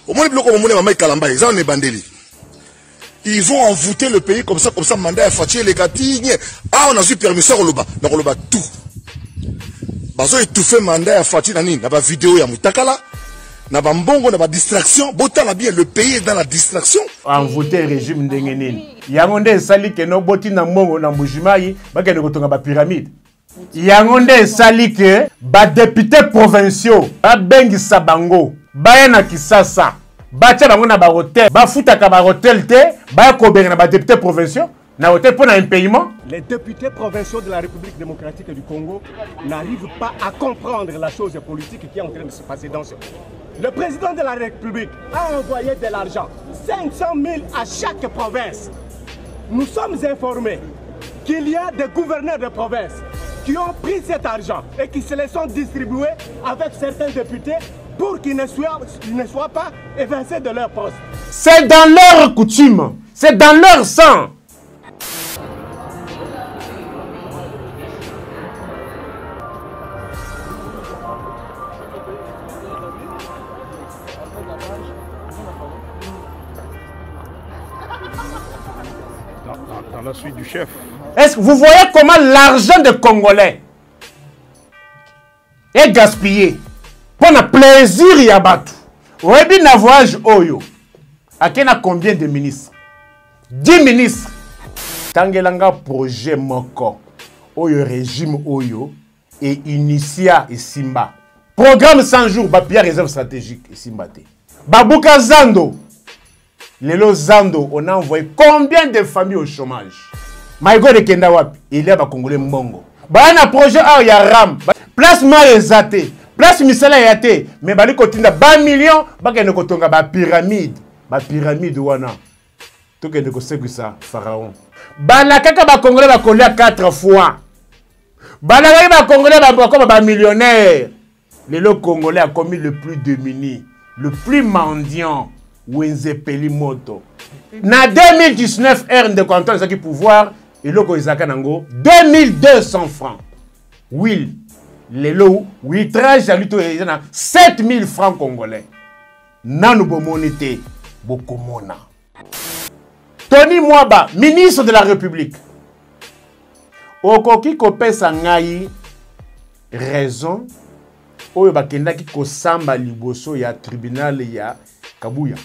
Au moins, ils vont envoûter le pays comme ça, mandat fatigué les gatines. Ah, on a eu permission on le bat tout. Bazo étouffé mandat fatigué nani, na ba vidéo ya mutakala, na ba mbongo, na ba distraction. Bota la bien, le pays est dans la distraction. Envoûter régime ndengenini. Yangonde sali ke no boti na mbongo na mbujimayi, ba ke kotonga ba pyramide. Yangonde sali ke ba députés provinciaux, ba bengi sabango, ba na Kisasa. Batia bango na ba hotel, ba futaka ba hotel te, ba ko benga na ba députés provinciaux, na hotel pour un paiement. Les députés provinciaux de la République démocratique du Congo n'arrivent pas à comprendre la chose politique qui est en train de se passer dans ce pays. Le président de la République a envoyé de l'argent, 500 000 à chaque province. Nous sommes informés qu'il y a des gouverneurs de province qui ont pris cet argent et qui se les sont distribués avec certains députés pour qu'ils ne soient pas évincés de leur poste. C'est dans leur coutume, c'est dans leur sang. Dans la suite du chef. Est-ce que vous voyez comment l'argent des Congolais est gaspillé pour le plaisir Yabatu? Webi na voyage Oyo. Akena combien de ministres? 10 ministres. Tangelanga projet moko. Oyo régime Oyo et initia et Simba. Programme 100 jours, Bapia réserve stratégique et Simba te. Babouka Zando. Lelo Zando, on a envoyé combien de familles au chômage? Maïgo de Kendawapi, il y a des Congolais mbongo. Bah, un projet à Yaram. Place Marezate. Place Misala Yate. Mais bali kotinda 20 millions. Bah, qu'il y a une pyramide. Bah, pyramide wana. Tout que ne sait que ça, Pharaon. Bah, la kaka ba Congolais ba collé 4 fois. Bah, la ba Congolais ba millionnaire. Le Congolais a commis le plus démuni, le plus mendiant. Wenze Pelimoto. Na 2019, R de canton qui pouvoir, et loko Isaka Nango, 2200 francs. Will, les lots, ouitrage à l'uto, 7000 francs congolais. Nanu bomonité, bokomona. Tony Mwaba, ministre de la République. Okoki kopé sangai, raison, oyo bakenda ki kosamba liboso ya tribunal ya Kabuya.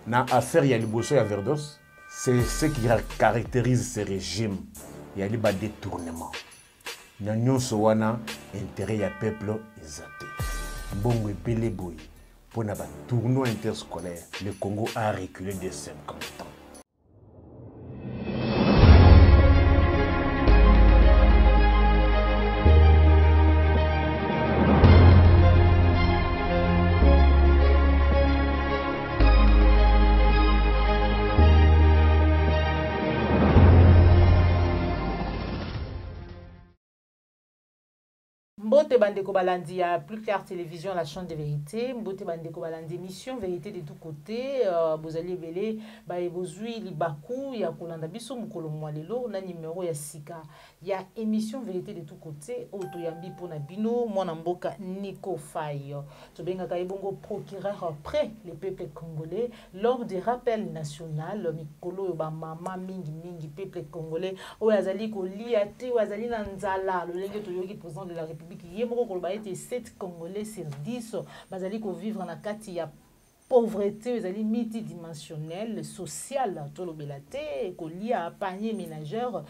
Na affaire ya liboso ya Verdos, c'est ce qui caractérise ce régime. Il y a des détournements. Na nyonso wana intérêt ya peuple ezate. Bongo epele boy pour na ba tournoi interscolaire, le Congo a reculé de 50 ans. Mbote Bandeko Balandi, ya Plus Clair Télévision, la chaîne de vérité. Mbote Bandeko Balandi, émission vérité de tous côtés. Vous allez ver, bozui libaku, ya kolanda biso mukolo mwalelo, na numéro ya sika. Ya émission vérité de tous côtés. Oto yambi pona bino, mwana mboka Nico Faye. Tobenga kaibongo procureur près les peuples congolais, l'homme de rappel national, mikolo ba mama mingi peuple congolais. Oyazali ko liate, oyazali na nzala, le lenge toyoki président de la République. Yemoko koloba ete 7 Congolais sur 10 bazali ko vivre na kati ya pauvreté, bazali multidimensionnelle, sociale, tolobela te, kolia panier ménageur.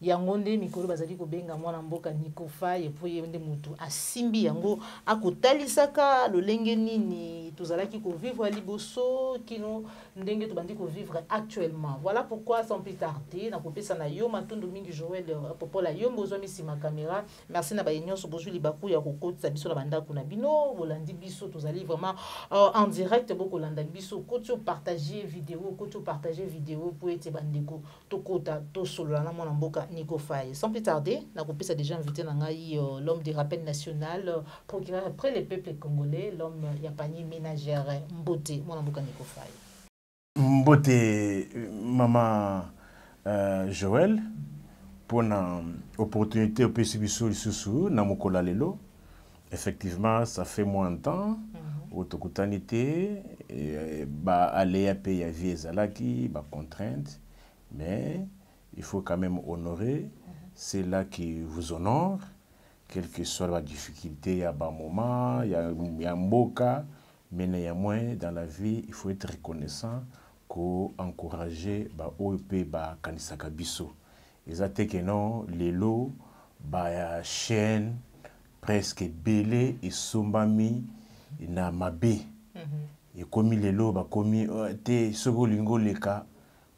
Yangonde mikolo bazali ko benga mwana mboka Nico Faye po yende mutu asimbi yango akotalisaka lolenge nini tozalaki ko vivre liboso kino ndenge to bandi ko vivre actuellement. Voilà pourquoi sans plus tarder na kopesa na yo matondo mingi Joël popola yo mbozo misima caméra. Merci na ba nyonso bozu libaku ya kokotsa biso na banda kuna bino bolandi biso tozali vraiment en direct boko landa biso koto partager vidéo pour ete bandeko tokota to solo na mwana mboka Nico Faye. Sans plus tarder, na kopesa déjà invité nangai l'homme du rappel national, procureur après les peuples congolais, l'homme yapani ménagère Mbote, mon amboka Nico Faye. Mbote, maman Joël, pour une opportunité au PCB sous na mokola lelo. Effectivement, ça fait moins de temps. autocotanité, aller à payer à vie ezalaki, contrainte, mais il faut quand même honorer, c'est là qui vous honore, quelle que soit la difficulté, il y a un moment, il y a un mboka, mais néanmoins, dans la vie, il faut être reconnaissant qu'encourager OEP kanisaka biso. Et ça, c'est que non, les lots, chaîne, presque belé et sombami, na mabé. Et comme les lots, comme te sogolingo leka,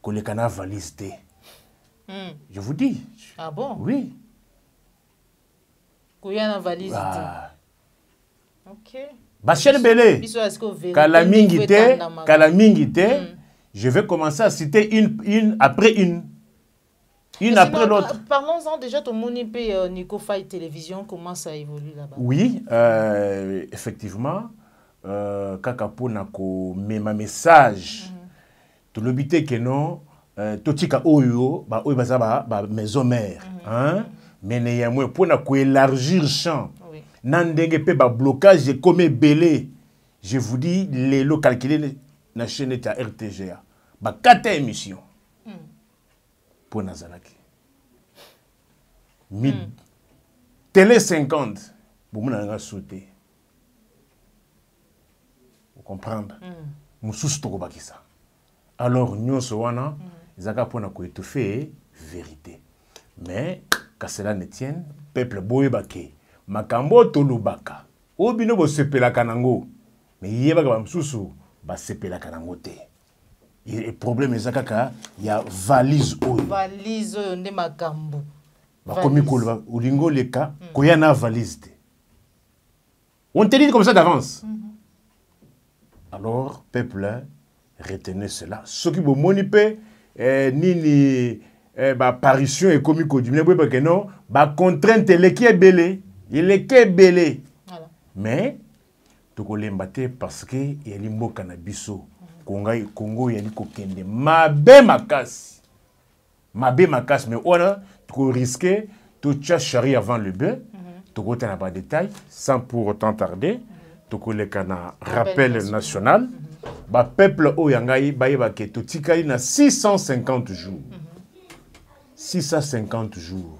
koleka na valise te. Je vous dis. Ah bon? Oui. Koya na valise te. Ok. Bachel belé. Kalamingite. Je vais commencer à citer une après une. Une après l'autre. Parlons-en déjà, ton monipé Nico Faye Télévision, comment ça évolue là-bas? Oui, effectivement, Kakapo Nako met ma message. Tout le but est que non, Totika Oyo, maison mère. Mais néanmoins, pour élargir le champ, Nandenge pe blocage comme belé. Je vous dis, les lots calculés na chaîne à RTGA. 4 émissions. Pour Nazalaki. Télé 50, pour nous sauter. Vous comprenez? Nous sommes ça. Alors, nous sommes pour étouffer vérité. Mais, quand cela ne tienne, peuple boyebake, makambo tolubaka, obino bo sepela kanango, mais yeba msusu ba sepela kanango te. Le problème est que il y a valise oyo. Valise oyo nde makambo. Bakomi kolba ulingo leka koya na valise te. On te dit comme ça d'avance. Alors peuple retenez cela. Ce qui bo monipe nini apparition et komi ko dimine boye que non, contrainte leki ebele, il est belé. Mais to ko lembate parce que il y a limboka na biso. Congo yali kokende mabe makasi mais on a trop risqué tout charrier avant le bœuf tout côté n'a pas de détail sans pour autant tarder tout le kana rappel national peuple oyangai ba ke tout tikali na 650 jours 650 jours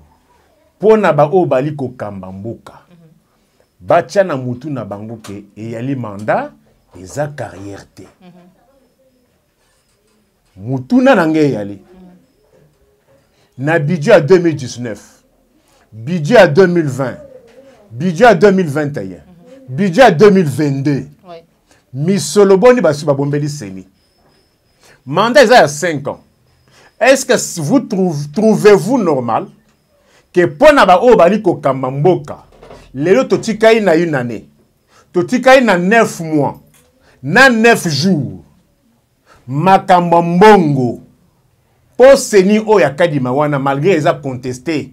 pona ba o bali ko kamba mboka bacha na mutu na bango ke e yali mandat eza carrière te Moutuna Nangé Yali. Na budget à 2019, budget à 2020, budget à 2021, budget à 2022. Misoloboni Basu Babombeli Seni. Mandat est à 5 ans. Est-ce que vous trouvez-vous normal que Ponaba Obali Kokamamboka, les Totikai na une année, Totikai na 9 mois, na 9 jours, Makambo mbongo po seni o ya kadima wana malgré eza contesté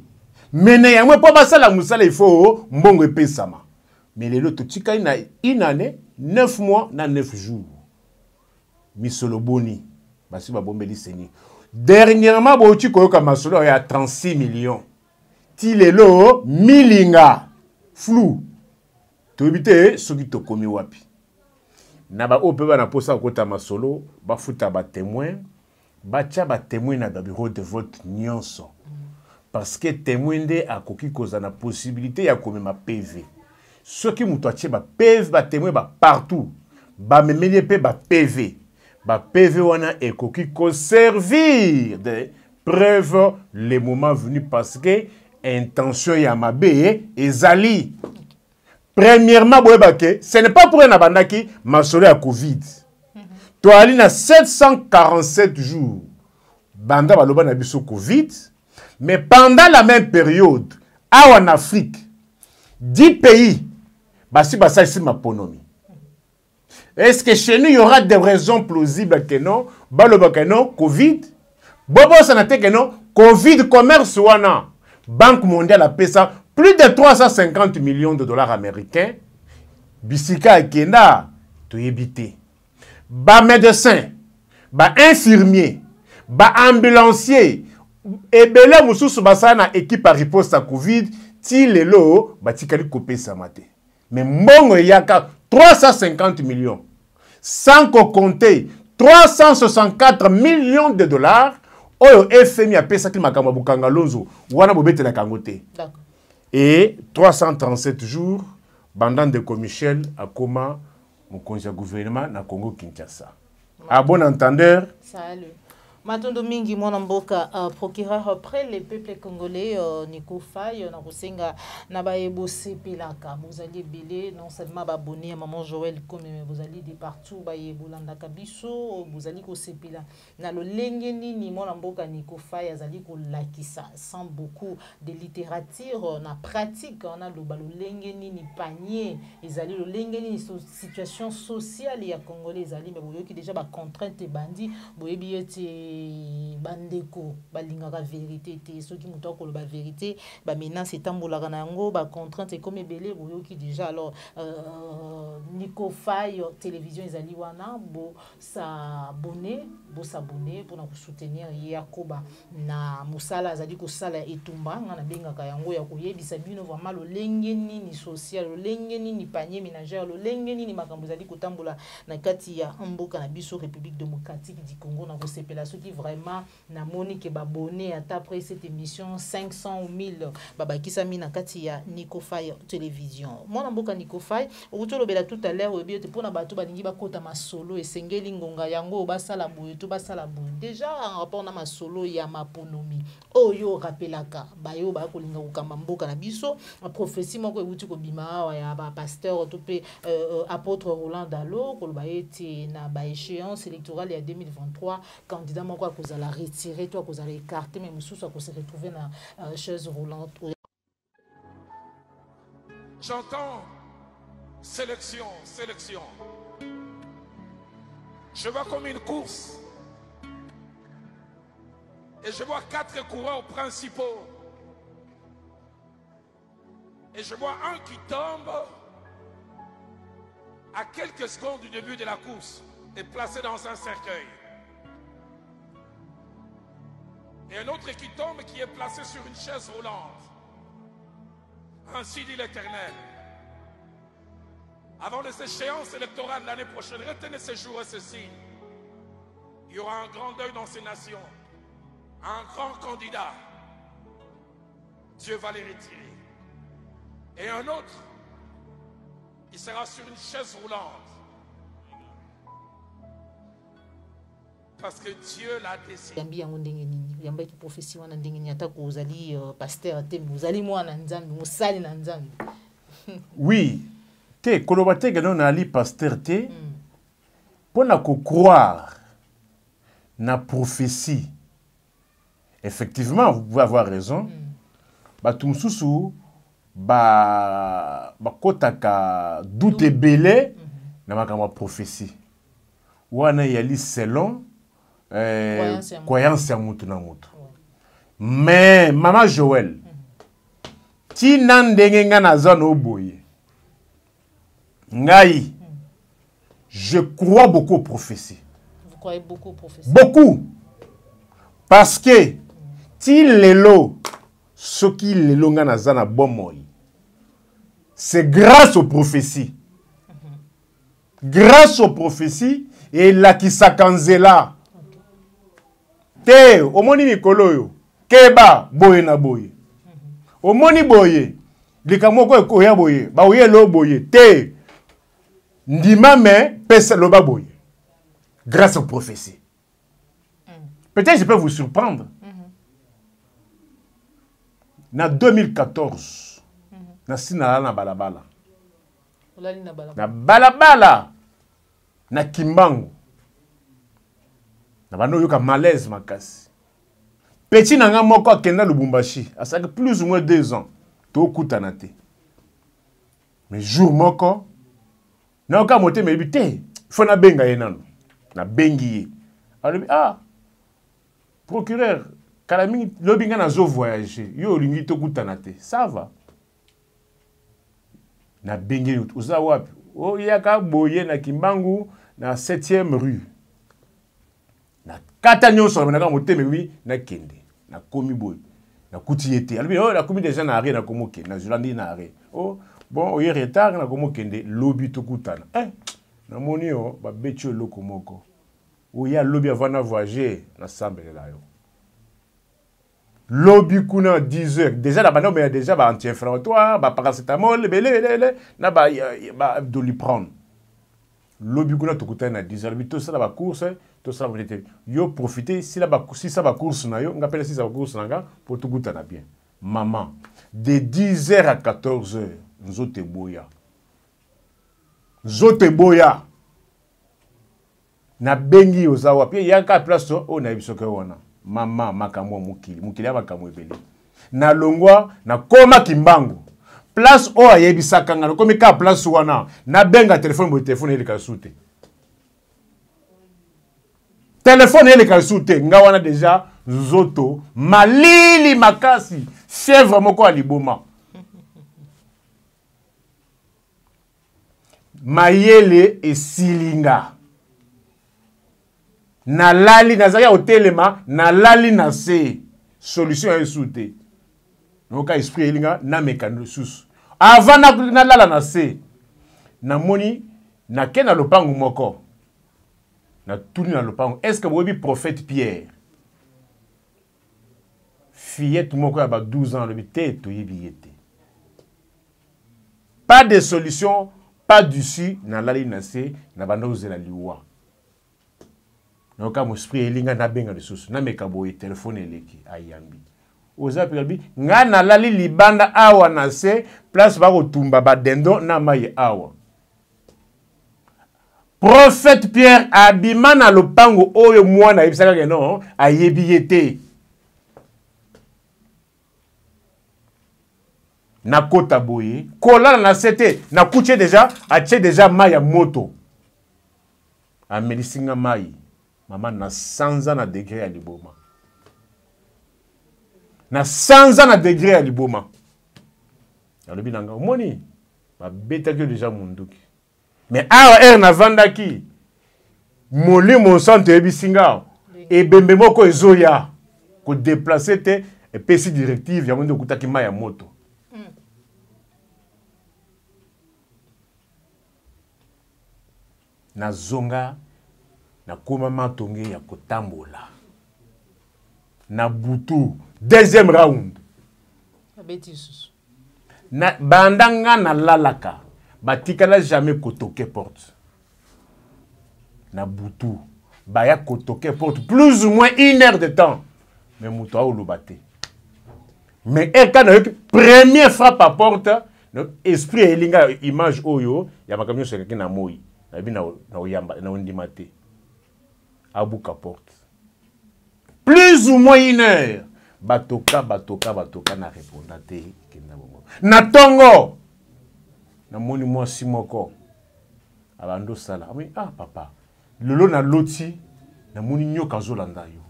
mais ya mwe po basala musala il faut mbongo epesama mais lelo totika ina une année 9 mois na 9 jours misolo boni basi ba bombeli seni dernièrement bo ti koyoka masolo ya 36 millions ti lelo milinga flou to bité soki to komi wapi na ba ope ba na posa kota masolo ba futa ba témoin ba tia ba témoin na bureau de vote nyonso parce que témoin de akoki koza na possibilité ya komema PV ceux qui muto atie ba PV ba témoin ba partout ba memeli pe ba PV wana ekoki ko servir de preuve le moment venu parce que intention ya mabe ezali. Premièrement, ce n'est pas pour un abandaki masolo à Covid. Tu as allé 747 jours. Banda baloba na biso Covid. Mais pendant la même période, en Afrique, 10 pays, basi basa ici ma ponomi. Est-ce que chez nous, il y aura des raisons plausibles que non? Baloba que non, Covid. Bobo sanate que non, Covid commerce wana. Banque mondiale a payé ça. Plus de 350 millions de dollars américains, Bissika et Kenda, tu évité. Ba médecin, ba infirmier, ba ambulancier, et belé moussous basana équipe à riposte à Covid, ti lelo, ba tikali kopé samate. Mais mongo yaka, 350 millions. Sans compter 364 millions de dollars. Oyo FMI a payé ça qui m'a kamabukanga lonzo. Wana bobete la kangote. Et 337 jours, bandant de Comichel à Koma, mon conseil gouvernement na Congo Kinshasa. À bon entendeur. Salut. Matondo mingi mwana mboka procureur après les peuples congolais Nico Faye na kusenga na baebo sepelaka vous allez belé non seulement abonné à maman Joël comme vous allez de partout baebo landa kabiso vous allez ko sepela na lo lengeni ni mwana mboka Nico Faye azali ko lakisa sans beaucoup de littérature na pratique on a lo balo lengeni ni panier ezali lo lengeni ni situation sociale ya congolais ezali mais boyoki déjà ba contrainte bandi boyebi ete bandeko balingaka vérité te soki muto akoloba vérité ba menace etambolaka na yango ba contrainte comme ebele boyoki déjà alors Nico Faye télévision ezali wana bo s'abonner pour na soutenir Yakoba na musala azali ko sala etumba ngana bengaka yango ya koyebisa bino vraiment lo lengeni ni social lo lengeni ni panier ménagère lo lengeni ni makambo azali kotambola na kati ya mboka na biso République démocratique du Congo na kosepela soki vraiment na monique babonné après cette émission 500 ou 1000 babakisami na kati ya Nico Faye télévision mwana mboka Nico Faye okutolobela tout à l'heure obi te pona bato balingi bakota masolo esengeli ngonga yango basala boye to basala boye déjà en rapport na masolo ya maponomi oyo rappelaka bayo ba kolinga kokamba mboka na biso prophétie moko ebuti ko bima awa ya ba pasteur to pe apôtre Roland Dalo koloba ete na ba échéance électorale ya 2023 candidat moko a kozala retiré toi kozala écarté mais mususu a se retrouver na chaise roulante. J'entends sélection. Je vois comme une course. Et je vois 4 coureurs principaux. Et je vois un qui tombe à quelques secondes du début de la course et placé dans un cercueil. Et un autre qui tombe qui est placé sur une chaise roulante. Ainsi dit l'Éternel. Avant les échéances électorales l'année prochaine, retenez ces jours et ces signes. Il y aura un grand deuil dans ces nations. Un grand candidat. Dieu va les retirer. Et un autre, il sera sur une chaise roulante. Parce que Dieu l'a décidé. Yambi yango ndenge nini yamba ki prophétie wana ndenge nini atako ozali pasteur te ozali mwana nzambe mosali na nzambe. Oui, te koloba te que non ali pasteur te pona ko croire na prophétie. Effectivement, vous pouvez avoir raison. Ba tumsusu ba kotaka doute belé na makama prophétie. Wana yali selon croyance ya mutu na mutu. Mais maman Joël ti nandenge nga naza no boye ngai je crois beaucoup aux prophéties. Vous croyez beaucoup aux prophéties? Beaucoup. Parce que ti lelo soki lelo nga naza na bomoi c'est grâce aux prophéties. Grâce aux prophéties et la kisakanzela te omoni mikolo yo keba boye na boye omoni boye likamoko ekoya boye ba oye lo boye te ndima me pesa lo ba boye grâce aux prophéties. Peut-être je peux vous surprendre. Na 2014 na sinala na balabala na balabala na Kimbangu na bano yoka malaise makasi petit nanga moko akenda Lubumbashi asaka plus ou moins 2 ans to kutana te mais jour moko na oka moté me bité faut na benga yenano na bengi alors ah procureur kalami lobi nga na zo voyager yo lingi to kutana te ça va na bengi oza wapi o yaka boye na Kimbangu na 7e rue na kata nyonso na moteme wi na kende na komi boye na kuti yete albi oh na komi déjà na arrêt na komoke na Jolandi na arrêt oh bon oye retard na komo kende lobby tokutana na moni yo ba betio loko moko oya lobby avant na voyager na sambele la yo lobby kuna 10h déjà la bana mais déjà ba anti-inflammatoire ba paracétamol belé na ba doliprane lobby kuna tokutana na 10h bito ça ba course to ça va être yo profiter si la ba si ça ba course na yo ngapela si ça ba course na nga pour tokutana bien maman de 10h à 14h nzote boya na bengi ozawa pe yaka place o na bisoke wana mama makamwa mukili ya makamwa ebele na longwa na koma kimbangu place o ayebisaka ngalo komi ka place wana na benga telefone ile kasute telefone ile kasute nga wana deja nzoto malili makasi fièvre moko aliboma mayele esilinga na lali nazaki otelema na lali na se solution ya esute noka esprit elinga na mekano susu avant na lala na se na moni na ke na lopango moko na tuni na lopango est-ce que boyebi prophète Pierre fillette moko ya ba 12 ans lobi te toyebi yete pas de solution pas d'issue na lali na se na banda ozela liwa noka mo esprit elinga na benga lisusu na meka boye telefone eleki ayambi oza pe nga na lali libanda awa na se place ba kotumba ba dendo na maye awa prophète Pierre abima na lopango oyo mwana yebisaka ke non ayebi yete na kota boye kolala na sete na kuche deja atie deja maya moto amelisinga mai mama na 100 ans na degré ya liboma na 100 ans na degré ya liboma alobi nanga omoni babetaki deja munduki mais awa na vandaki molimo santo ebisinga ebembe moko ezoya ko déplacer te epesi directive ya mondo kutaki maya moto na zonga na koma matonge ya kotambola na butu deuxième round na bandanga na lalaka batikala jamais kotoke porte na butu baya kotoke porte plus ou moins 1 heure de temps mais muto aolobate mais quand première frappe à porte esprit elinga image oyo ya makamyo sekaki na moi na oyamba na ondimate abuka porte plus ou moins 1 heure batoka na répondre te kenda bongo na tongo na moni mwasi moko abando sala oui papa lolo na loti na moni nyoka zolanda yo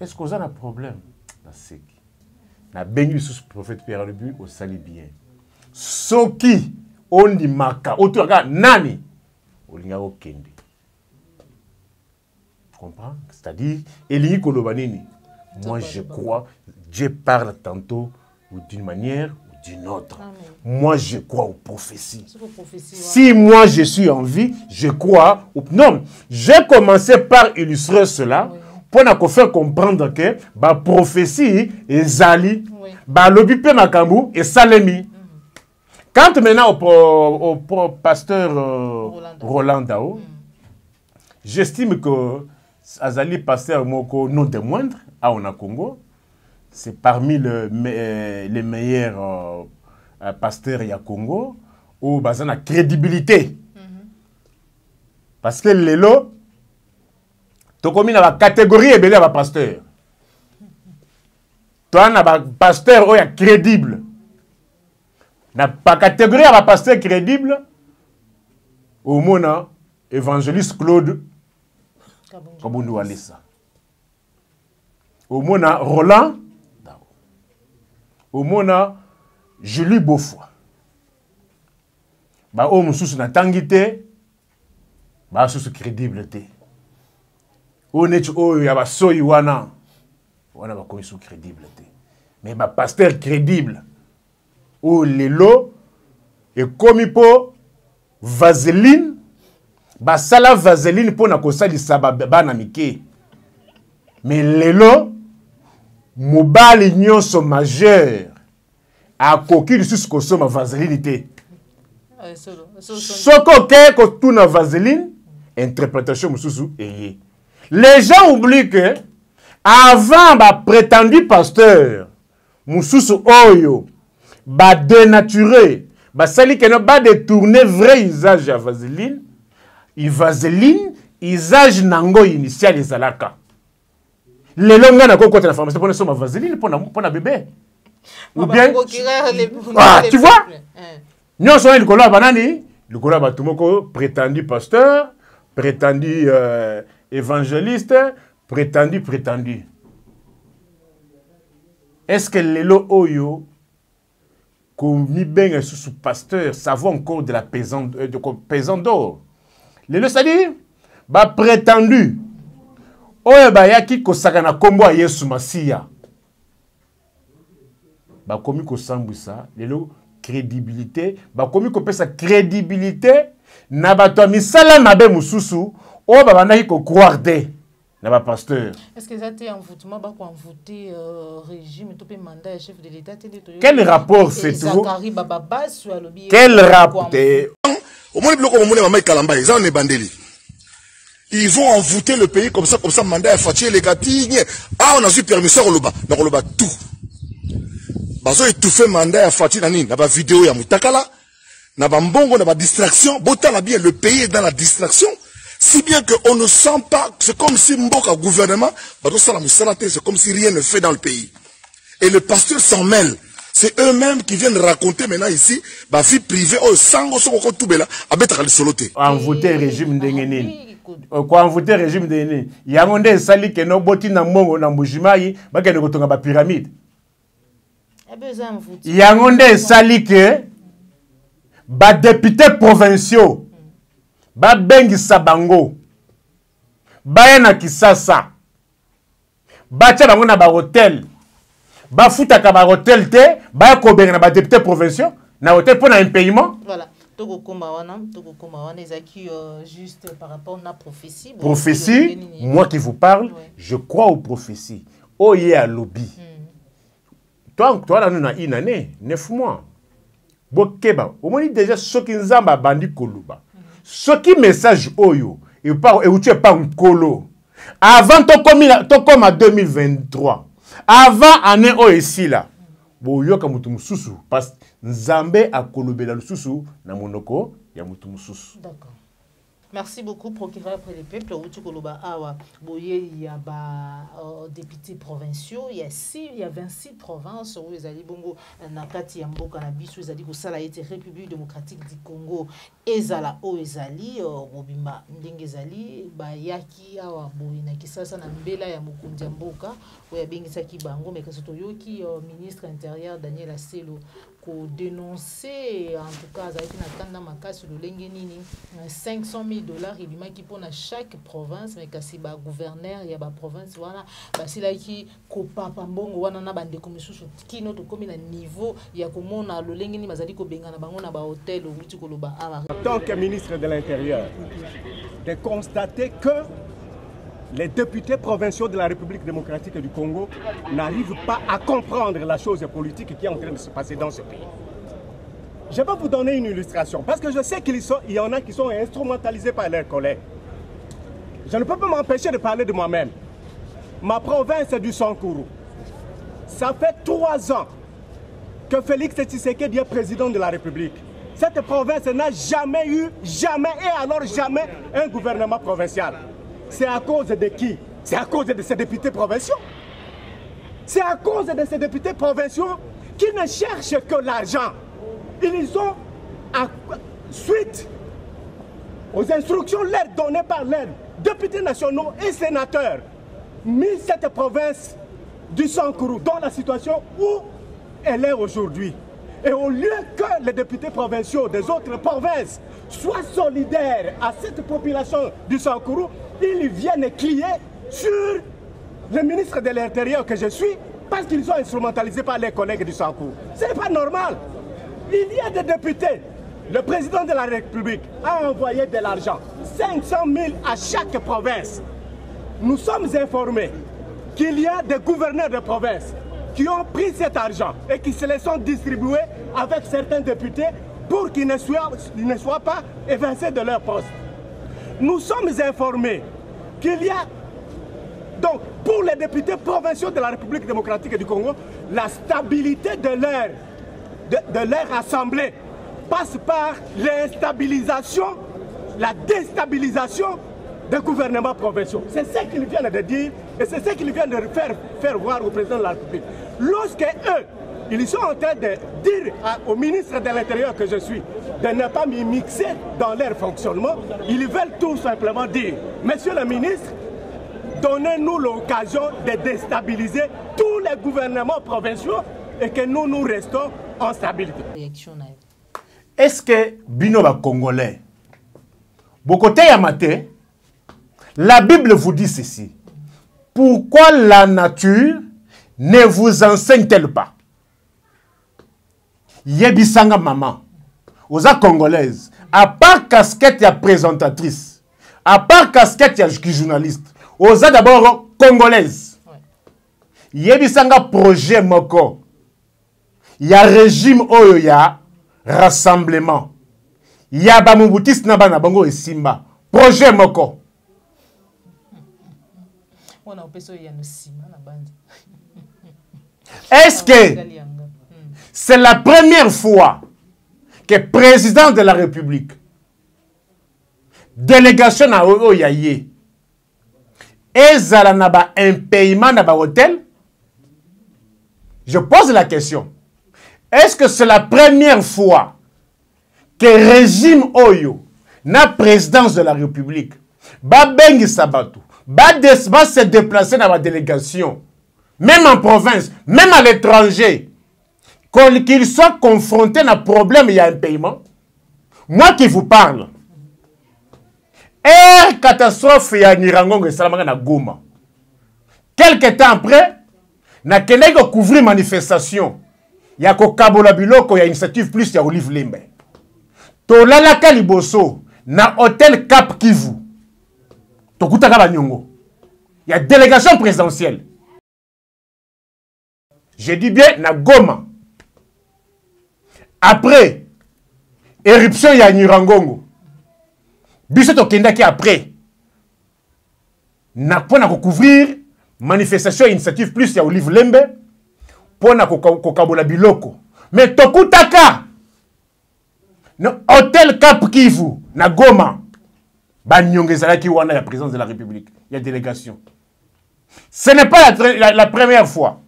est-ce que ça na problème na seki na bengi sous prophète Pierre le but au sali bien soki ondi maka otoka nani olinga okende comprends c'est-à-dire elingi koloba nini moi je crois Dieu parle tantôt ou d'une manière ou d'une autre. Moi je crois aux prophéties. Si moi je suis en vie je crois non j'ai commencé par illustrer cela pour nous faire comprendre que ba prophétie ezali ba lobi pe makambu et salemi. Quand maintenant au pasteur Roland Dao, j'estime que Azali pasteur Moko non de moindre à Congo, c'est parmi les meilleurs pasteurs à Congo où bazana crédibilité. Parce que lelo to komi na ba catégorie et belé ba pasteur. Toi na ba pasteur oya crédible. Na pas catégorie à pasteur crédible au mona évangéliste Claude Kabundu Walesa au mona Roland au mona Julie Beaufoy ba o mususu na tangité ba susu crédible té o netu o ya ba soyi wana ba komi su crédible té mais ba pasteur crédible ou lelo et comme po vaseline basala vaseline pour na kosalisa bana mike mais lelo mobali nyonso majeur akoki lisusu kosoma vaseline te soko ke kotuna vaseline interprétation mususu eye. Les gens oublient que avant ba prétendu pasteur mususu oyo ba dénaturé ba sali que no ba détourner vrai usage à vaseline i vaseline usage nango initial ezalaka lelo nga na kokota na pharmacie pour soma vaseline pour na bébé ou bien tu vois non so likolo ya banani likolo ya bato moko prétendu pasteur prétendu évangéliste prétendu est-ce que lelo oyo komi benga sous pasteur ça vaut encore de la pesant d'or lelo c'est-à-dire ba prétendu oyo bayaki kosaka na kombo ya Yesu Masiya ba komi kosambwisa lelo crédibilité ba komi kopesa crédibilité na bato misala mabe mususu o ba bandaki ko croire de na ba pasteur. Est-ce que ça t'est envoûtement ba ko envoûter régime to pe mandat de chef de l'état quel rapport fait-vous quel rapport au moins bloco mon mama kalamba ils en est bandeli ils vont envoûter le pays comme ça mandat a fatigué les gatigne ah on a eu permission on loba tout bazo étouffer mandat a fatigué nani na ba vidéo ya mutakala na ba mbongo na ba distraction botala bien le pays est dans la distraction si bien que on ne sent pas c'est comme si mboka gouvernement bazo sala musalate c'est comme si rien ne fait dans le pays et le pasteur s'en mêle. C'est eux-mêmes qui viennent raconter maintenant ici ba vie privée au sango soko tubela abeta kali soloté envoûter régime ndengenini quoi envoûter régime ndengenini yango nde sali ke no boti na mbongo na mbujimai bakende kotonga ba pyramide yango nde sali ke ba députés provinciaux ba bengisa bango baya na Kisasa bacha bango na ba hotel ba futaka ba hotel te ba ko benga na ba députés provinciaux na hôtel pour un paiement. Voilà. Toko koma wana ezaki juste par rapport à prophétie. Prophétie, moi qui vous parle, ouais. Je crois aux prophéties. Oye à lobby. Toi là nous na une année, 9 mois. Bokeba, au moins déjà ce qui nzamba bandi koluba. Ce qui message oyo et tu es pas un colo. Avant to comme en 2023. Avant année ici là. Boyoka mutu mususu parce nzambe akolobela lususu na monoko ya mutu mususu. D'accord. Merci beaucoup, procureur après le peuple. Il y a députés provinciaux, il y a 26 provinces où ils allaient bongo nakati ya mboka na biso ils allaient ko sala été République démocratique du Congo ezala o ezali bobima ndenge ezali ba yaki awa boyina Kisasa na mbela ya mokonzi ya mboka oya bengisaki bango mais kasoto yoki ministre intérieur Daniel Aselo ko dénoncer en tout cas avec na tanda makasi le lengenini $500,000 il maki pour chaque province mais kasi ba gouverneur ya ba province wana basilaki ko papa mbongo wana na bande komisusu kino to komi na niveau ya komona lo lengeni bazali ko benga na bango na ba hôtel outi koloba a en tant que ministre de l'Intérieur de constater que les députés provinciaux de la République démocratique du Congo n'arrivent pas à comprendre la chose politique qui est en train de se passer dans ce pays. Je vais vous donner une illustration, parce que je sais qu'il y en a qui sont instrumentalisés par leurs collègues. Je ne peux pas m'empêcher de parler de moi-même. Ma province est du Sankuru. Ça fait 3 ans que Félix Tshisekedi est président de la République. Cette province n'a jamais eu, jamais et alors jamais un gouvernement provincial. C'est à cause de qui? C'est à cause de ces députés provinciaux. C'est à cause de ces députés provinciaux qui ne cherchent que l'argent. Ils ont, suite aux instructions leur données par leurs députés nationaux et sénateurs, mis cette province du Sankuru dans la situation où elle est aujourd'hui. Et au lieu que les députés provinciaux des autres provinces soient solidaires à cette population du Sankuru, ils viennent crier sur le ministre de l'Intérieur que je suis parce qu'ils sont instrumentalisés par les collègues du Sankuru. Ce n'est pas normal. Il y a des députés. Le président de la République a envoyé de l'argent, 500 000 à chaque province. Nous sommes informés qu'il y a des gouverneurs de province qui ont pris cet argent et qui se les sont distribués avec certains députés pour qu'ils ne soient pas évincés de leur poste. Nous sommes informés qu'il y a, donc, pour les députés provinciaux de la République démocratique du Congo, la stabilité de leur assemblée passe par l'instabilisation, la déstabilisation des gouvernements provinciaux. C'est ce qu'ils viennent de dire et c'est ce qu'ils viennent de faire voir au président de la République. Lorsque eux, ils sont en train de dire au ministre de l'Intérieur que je suis de ne pas m'y mixer dans leur fonctionnement, ils veulent tout simplement dire, monsieur le ministre, donnez-nous l'occasion de déstabiliser tous les gouvernements provinciaux et que nous restons en stabilité. Est-ce que Bino va Congolais, Bokote Yamate, la Bible vous dit ceci. Pourquoi la nature ne vous enseigne-t-elle pas? Yebisanga maman, aux Congolaises, à part casquette ya présentatrice, à part casquette ya journaliste, aux d'abord Congolaises. Yebisanga projet moko. Ya régime oyo ya rassemblement. Ya ba mubutis na bana bango e simba. Projet moko. Est-ce que c'est la première fois que le président de la République, délégation à Oyaye, ezala na ba un paiement na ba hôtel? Je pose la question. Est-ce que c'est la première fois que le régime Oyo, na présidence de la République, ba bengi sabatu, ba se déplacer dans la délégation, même en province, même à l'étranger, qu'il soit confronté à un problème, il y a un paiement? Moi qui vous parle, catastrophe ya Nirangongo et Salamanga na Goma. Quelque temps après, na Kenego couvrir manifestation. Il y a Kabola Biloko, il y a initiative plus, il y a Olive Limbe. Tolala Kaliboso, na hôtel Cap Kivu. Tokutaka Banyongo. Il y a délégation présidentielle. Je dis bien, na Goma. Après, éruption il y a Nirangongo. Bisoto Kendaki après. Na pona couvrir manifestation initiative plus ya Olive Lembe pona kokabola biloko. Mais tokutaka no hôtel Cap Kivu na Goma banyongezalaki wana ya présidence de la République, ya délégation. Ce n'est pas la première fois.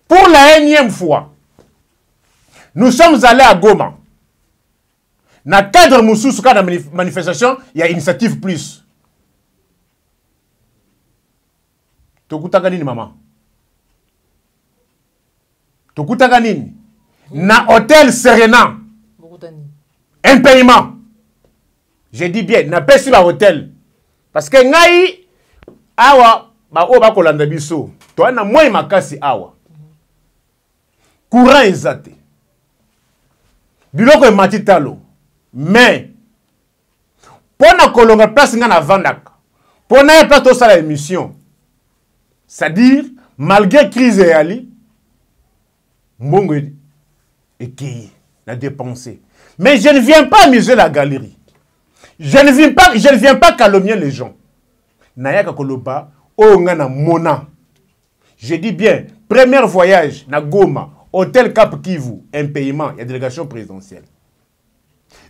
Pour la énième fois, nous sommes allés à Goma. Na cadre Moussous, cadre manifestation, il y a initiative plus. Tokutaka nini maman? Tokutaka nini? Na hôtel Serena. Un paiement. Je dis bien, na pesi ba hôtel. Parce que ngai awa ba o ba kolanda biso. To na moi makasi awa. Courant ezate. Biloko e matitalo. Mais, pour na kolonga place nga na vandaka, pour na place to sala émission, c'est-à-dire, malgré crise et ali, mbongo ekeye, na dépenser. Mais je ne viens pas amuser la galerie. Je ne viens pas calomnier les gens. Nayaka koloba, o nga na mona. Je dis bien, premier voyage na Goma, hôtel Cap Kivu, un paiement, il y a délégation présidentielle.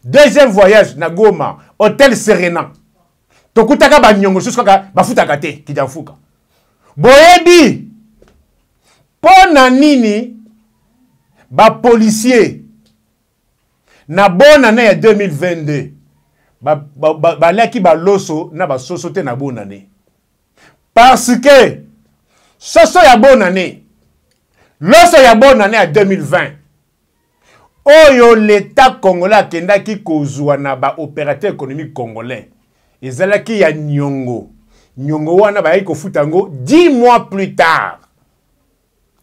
Deuxième voyage na Goma, hôtel Serena. Tokutaka banyongo jusqu'à bafutaka te kijanfuka. Boyebi pona nini ba policier na bonne année ya 2022 ba laki ba loso na ba sosote na bonne année. Parce que soso ya bonne année. Loso ya bonne année à 2020. Oyo l'État congolais akendaki kozwa na ba opérateur économique congolais. Ezalaki ya Nyongo. Nyongo wana ba yiko futango 10 mois plus tard.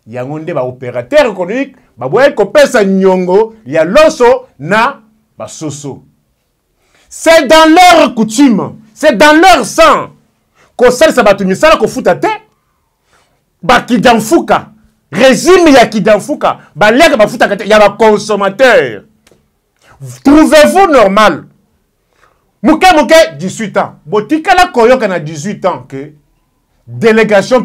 yango nde ba opérateur économique ba boye kopesa nyongo ya loso na basoso. C'est dans leur coutume, c'est dans leur sang. Ko sala sa batu misala ko futa te. Ba kidamfuka, régime ya kidamfuka, ba leka ba futa te ya ba consommateur. Trouvez-vous normal? Mouke 18 ans. Botika la koyoka na 18 ans que délégation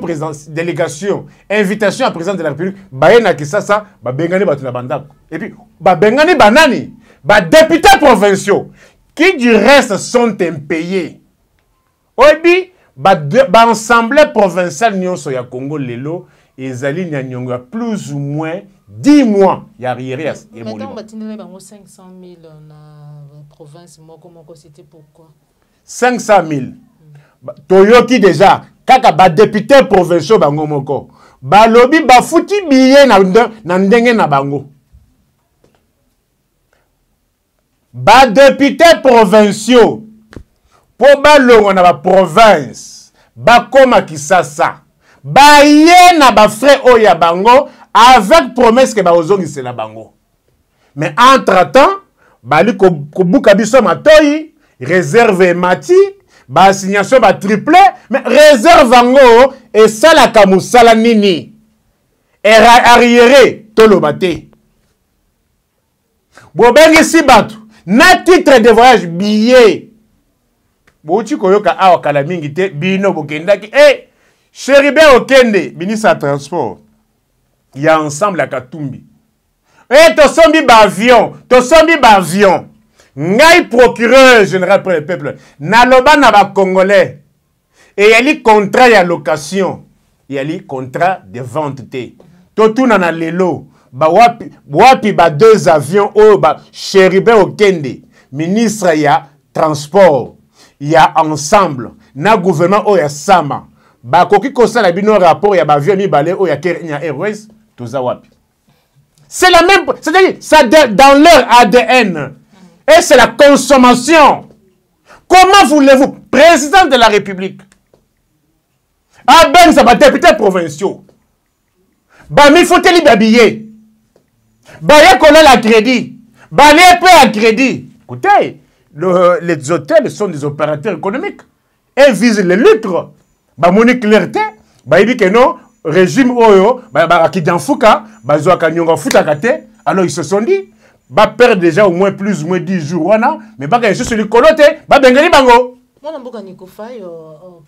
invitation à président de la République, baena kisasa ba bengani batu na bandako. Et puis ba bengani banani, ba députés provinciaux qui du reste sont impayés. Obi ba assemblée provinciale nyonso ya Congo lelo ezali nya nyonga plus ou moins 10 mois ya arrière et maintenant on va tenir bango 500 000 na province moko c'était pourquoi 500 000 toyoki déjà kaka ba député provinciaux bango moko ba lobi ba futi billet na ndenge na bango ba député provinciaux po ba longo na ba province ba koma Kisasa ba ye na ba frais oya bango avec promesse que ba ozongi c'est la bango mais entre temps bali ko buka biso matoi réserve mati ba assignation ba triplé mais réserve ango et ça la kamusala nini arriéré tolobate bobengi si batu na titre de voyage billet bouti koyoka awa kala mingi te bino bokendaki Chéribe Okende ministre de transport il y a ensemble à Katumbi tosombi ba avion ngai procureur général pour le peuple naloba na ba congolais et yali contrat ya location yali contrat de vente te totuna na lelo ba wapi ba 2 avions o ba Chéribe Okende ministre ya transport ya ensemble na gouvernement o ya sama ba koki kosala bino rapport ya ba avion mibale o ya Kenya Airways toza wapi. C'est la même, c'est-à-dire ça dans leur ADN. Et c'est la consommation. Comment voulez-vous, président de la République, ah ben ça va député provinciaux, bah mais faut te libérer, bah y a qu'on a la crédit, bah les peu à crédit. Écoutez, les hôtels sont des opérateurs économiques et visent les luttes. Bah mon clarté, bah il dit que non. Régime oyo ba kidanfuka bazwa kanyonga futa kate alors ils se sont dit ba perdre déjà au moins plus ou moins 10 jours wana mais ba ka sur le colote ba bengeli bango mwana mboka Nico Faye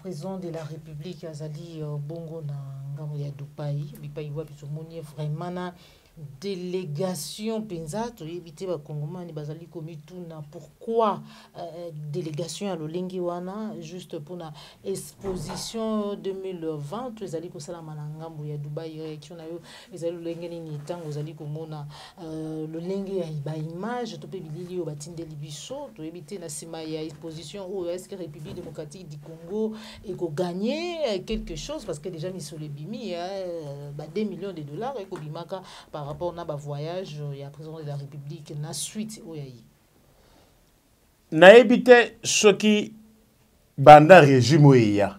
président de la République azali bongo na ngambo ya Dubai bipai wa biso moni vraiment na délégation penza to éviter ba kongomani bazali komituna pourquoi délégation à lolengi wana juste pour na exposition 2020 to ezali ko sala manangambo ya Dubai réaction na yo ezali lolengi ni tango ezali komona lolengi ya ba image to pe bilili yo batindeli biso to éviter na sima ya exposition ou est-ce que République démocratique du Congo et ko gagner quelque chose parce que déjà mis sur les bimi 2 millions de dollars et ko bimaka par rapport à voyage il y a président de la République na suite oyayi na éviter ce qui banda régime oya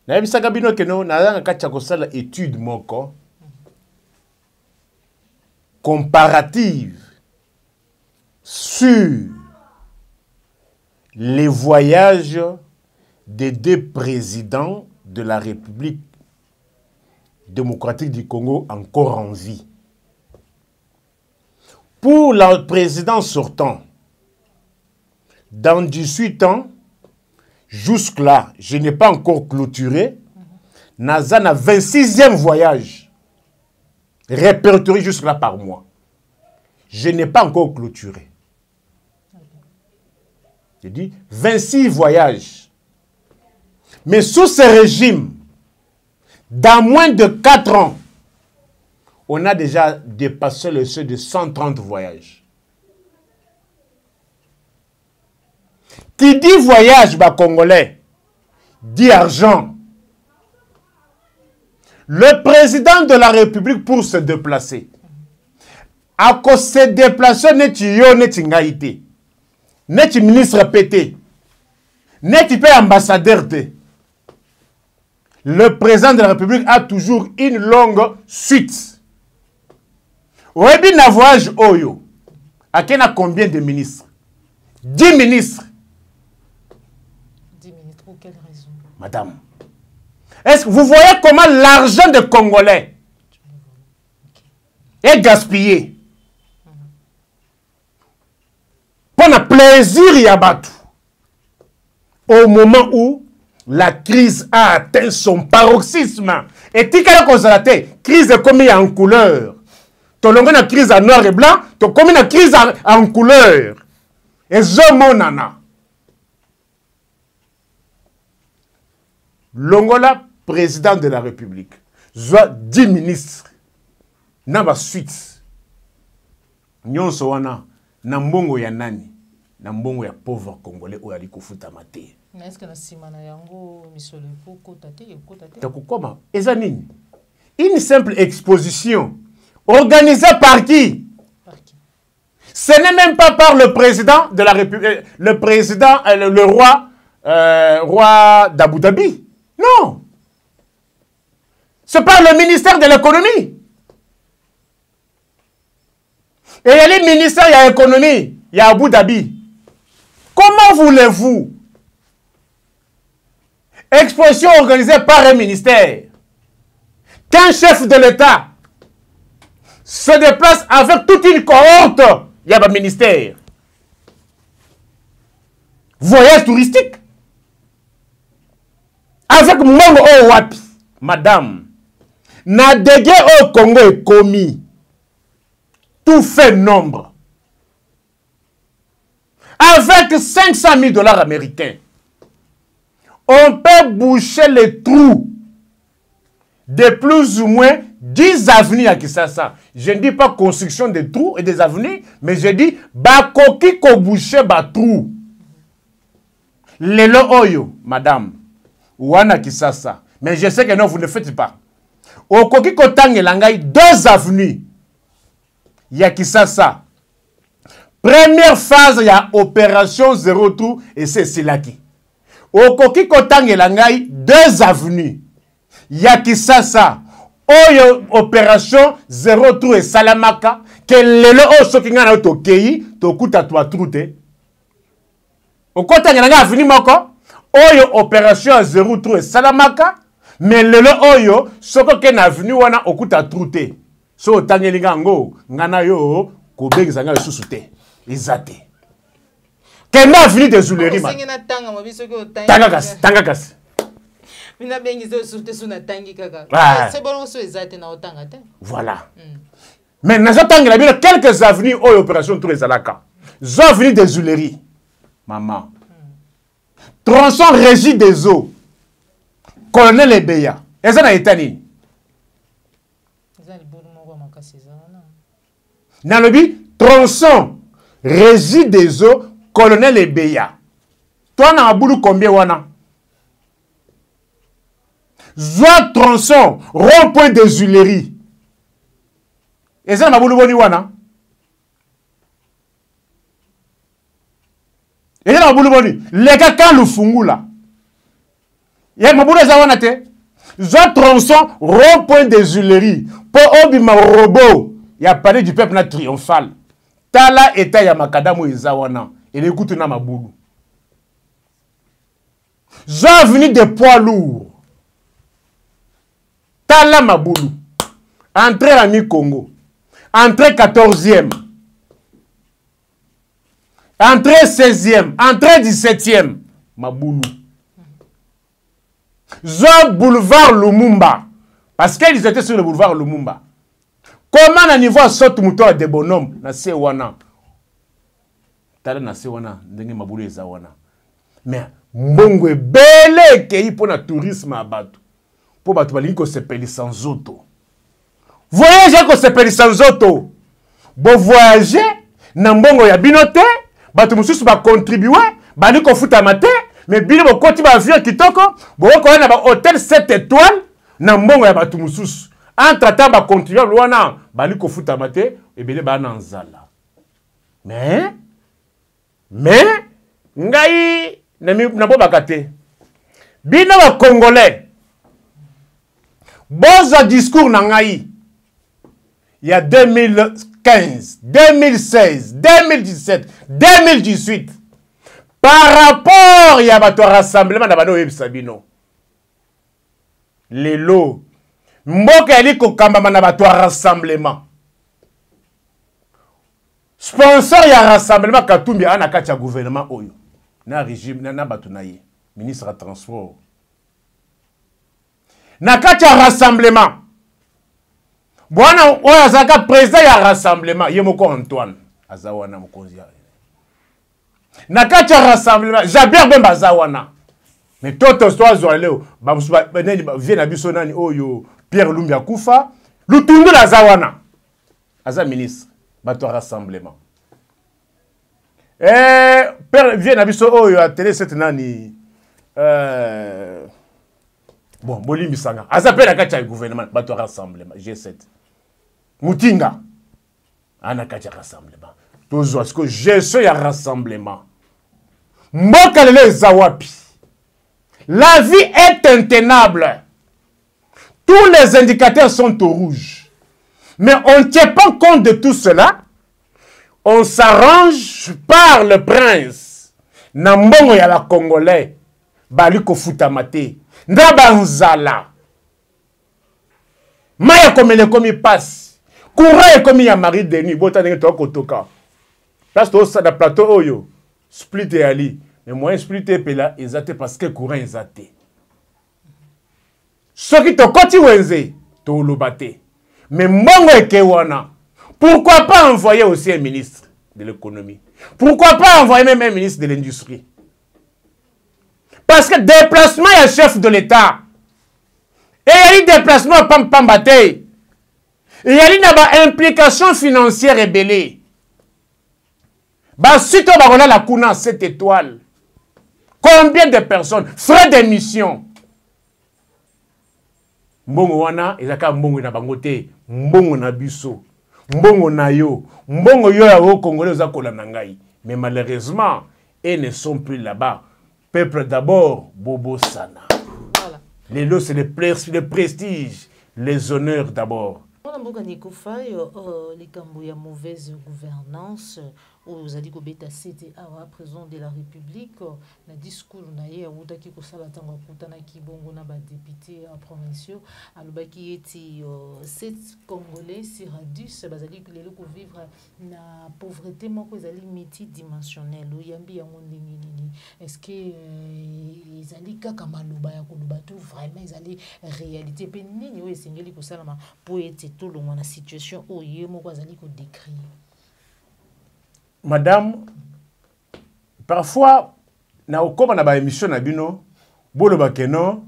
na ebisa kabino keno na kacha ko sala étude moko comparative sur les voyages des 2 présidents de la République démocratique du Congo encore en vie. Pour le président sortant, dans 18 ans, jusque-là, je n'ai pas encore clôturé, Nazana 26e voyage, répertorié jusque-là par mois. Je n'ai pas encore clôturé. Je dis 26 voyages. Mais sous ce régime, dans moins de 4 ans, on a déjà dépassé le seuil de 130 voyages. Qui dit voyage, bah, congolais, dit argent. Le président de la République, pour se déplacer, à cause se déplacer, n'est-il ministre pété, n'est-il pas ambassadeur de. le président de la République a toujours une longue suite. Webi na voyage Oyo. A combien de ministres? 10 ministres. 10 ministres, pour quelle raison? Madame, est-ce que vous voyez comment l'argent des Congolais est gaspillé? Pour le plaisir, il y a battu. Au moment où la crise a atteint son paroxysme. Et tu as constaté, crise est comme en couleur. Tu as une crise en noir et blanc, tu as comme une crise en couleur. Et je monana. Longola, président de la République, soit 10 ministres. N'a pas suite. Nyonso wana, na mbongo ya nani? Na mbongo ya pauvre Congolais ou yali kufuta mate. Mais est-ce que na simana yango misolo kota te? Comment? Eza nini? Une simple exposition organisée par qui? Ce n'est même pas par le président de la République, le président, le roi, roi d'Abu Dhabi. Non. C'est par le ministère de l'économie. Et il y a les ministères, il y a l'économie, il y a Abu Dhabi. Comment voulez-vous? Exposition organisée par un ministère. Qu'un chef de l'État se déplace avec toute une cohorte, il y a un ministère. Voyage touristique. Avec Mongo Wapi, madame, na dégué au Congo est commis. Tout fait nombre. Avec 500 000 $ américains, on peut boucher les trous de plus ou moins 10 avenues à Kisasa. Je ne dis pas construction des trous et des avenues, mais je dis bakoki ko boucher ba trou. Lelo oyo, madame, wana Kisasa. Mais je sais que non, vous ne faites pas. Okoki ko tangelangai 2 avenues. Ya Kisasa. Première phase, il y a opération 0 trou et c'est Silaki. Okoki kotangelangai 2 avenues. Ya Kisasa. Oyo opération 0 trou et Salamaka. Que lelo o sokingana to kei to kuta to trute. Okotangelangai avenue moko. Oyo opération 0 trou et Salamaka. Mais lelo oyo soko ke na avenue wana okuta trute. So tangelinga ngo ngana yo ko bengisa nga susu te. Izate. Kena avenue des Huileries. Tanga kasi. Mina bengizo surte suna tangi kaka. C'est bon so ezate na otanga te. Voilà. Mais nazo tangela bien quelques avenues au opération tous les alaka. Zo avenue des Huileries. Maman. Tronçon régie des eaux. Colonel Ebeya. Eza na etani. Dans le but, tronçon, régie des eaux, colonel Ebeya. Toi, na aboulou combien wana? Zoa tronçon, rond-point des Huileries. Et ça, na aboulou boni wana? Et ça, na aboulou boni? Les gars, quand le fungula. Y'a maboulou za wana te? Zoa tronçon, rond-point des Huileries. Pour obima robot. Il y a parlé du peuple triomphal. Tala eta ya makadamu izawana. Et écoute na maboulou. J'ai venu des poids lourds. Tala maboulou. Entrée à Mi-Congo. Entrée 14e. Entrée 16e. Entrée 17e. Maboulou. J'ai boulevard Lumumba. Parce qu'ils étaient sur le boulevard Lumumba. Comment na niveau saute muto de bonhomme na se wana tala na se wana ndenge mabulu eza wana mais mbongo ebele ke ipo na tourisme abatu po batu balingi ko sepelisa nzoto voyager ko sepelisa nzoto bo voyager na mbongo ya binote batu mususu ba contribuer bali ko futa mate mais bino bo koti ba avion kitoko bo ko na ba hôtel 7 étoiles na mbongo ya batu mususu. Entre temps, ba continuer wana bali ko futa mate ebele ba na nzala. Mais ngai na bo bakate. Bino ba Congolais Bon discours nangaï. Il y a 2015, 2016, 2017, 2018. Par rapport, il y a un rassemblement dans Sabino. Les lots. Mboka yali kokamba na bato rassemblement. Sponsor ya rassemblement Katumbi ana kati ya gouvernement oyo. Na régime na bato na ye. Ministre de transport. Na kati ya rassemblement. Bwana oyo azaka président ya rassemblement ye moko Antoine azawana mokonzi ya. Na kati ya rassemblement Jabier Bemba azawana. Mais toto stoazo leo ba vient na biso nani oyo Pierre Lumbi Koufa, Lutundu la Zawana. Aza ministre, bato rassemblement. Père vient abiso oyo a télé cette nani bon, Bolimbi Sanga. Aza pe la kacha gouvernement, bato rassemblement G7. Mutinga. Ana kacha rassemblement. Tozo parce que gestion ya rassemblement. Mboka lele zawapi. La vie est intenable. Tous les indicateurs sont au rouge. Mais on ne tient pas compte de tout cela. On s'arrange par le prince. Nambongo ya la Congolais. Baliko futamate. Ndabanzala. Maya komele komi passe. Koura komi ya Marie Denis. Bota nenge to kotoka. Place to sa da plateau oyo. Split et ali. Mais moi split et pela ezate parce que courant ezate. Ce qui te koti wenze, to lobate. Mais mbongo ekewana. Pourquoi pas envoyer aussi un ministre de l'économie? Pourquoi pas envoyer même un ministre de l'industrie? Parce que déplacement est chef de l'État. Et il y a un déplacement pambate. Et il y a une implication financière et belée. Bah, si tu vas la Kuna 7 étoiles, combien de personnes? Frais d'émission. Mbongo wana ezaka mbongo na bangote, mbongo na biso, mbongo na yo, mbongo yo ya o Congolais ozakola na ngai. Mais malheureusement, ils ne sont plus là-bas. Peuple d'abord, Bobo Sana. Voilà. Les lots, c'est le prestige, les honneurs d'abord. On a les cambouis à mauvaise gouvernance, aux adiko beta c'était à président de la République, na discours naie à Oudaki Kosalata Kutana Kibongo na ba député provinciaux, à l'obaki eti 7 Congolais sur 10, bazali que les locaux vivre na pauvreté moko ezali multidimensionnelle, yambi yango nini. Est-ce que ezali kaka maloba ya koloba tout vraiment ezali réalité pe nini o esengeli kosalama po eti tout le monde la situation où il y a décrit. Madame, parfois, na okoma na ba émission na bino, bolo bakeno,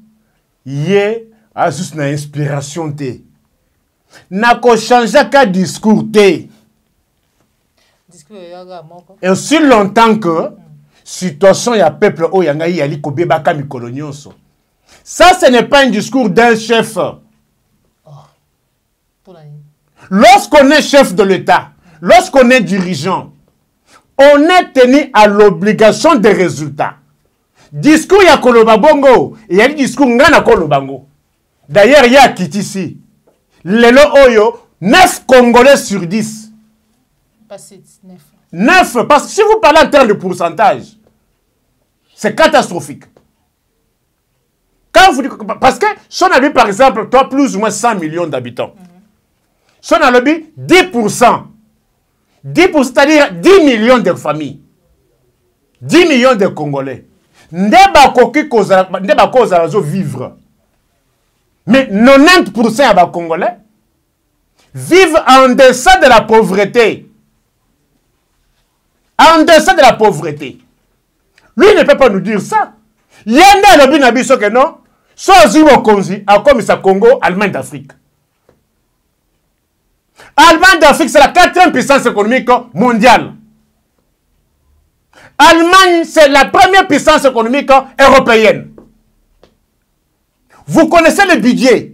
yé a juste na inspiration te. Na ko changer ka discours te. Et aussi longtemps que situation ya peuple o yanga yali ko bebaka mikolo nyonso. Ça ce n'est pas un discours d'un chef. Lorsqu'on est chef de l'État, lorsqu'on est dirigeant, on est tenu à l'obligation des résultats. Discours ya koloba bongo, il y a le discours ngana kolobango. D'ailleurs, il y a Kiti ici. Lelo oyo, 9 Congolais sur 10. Pas 9. 9, parce que si vous parlez en termes de pourcentage, c'est catastrophique. Quand vous dites, parce que si on a vu par exemple, toi plus ou moins 100 millions d'habitants, si on a le but, 10%. 10%, c'est-à-dire 10 millions de familles. 10 millions de Congolais. Ndeba koza vivre. Mais 90% des Congolais vivent en deçà de la pauvreté. En deçà de la pauvreté. Lui ne peut pas nous dire ça. Yenda le but nabiso que non. Sozi Mokonzi a comme ça Congo, Allemagne d'Afrique. Allemagne d'Afrique, c'est la 4e puissance économique mondiale. Allemagne, c'est la première puissance économique européenne. Vous connaissez le budget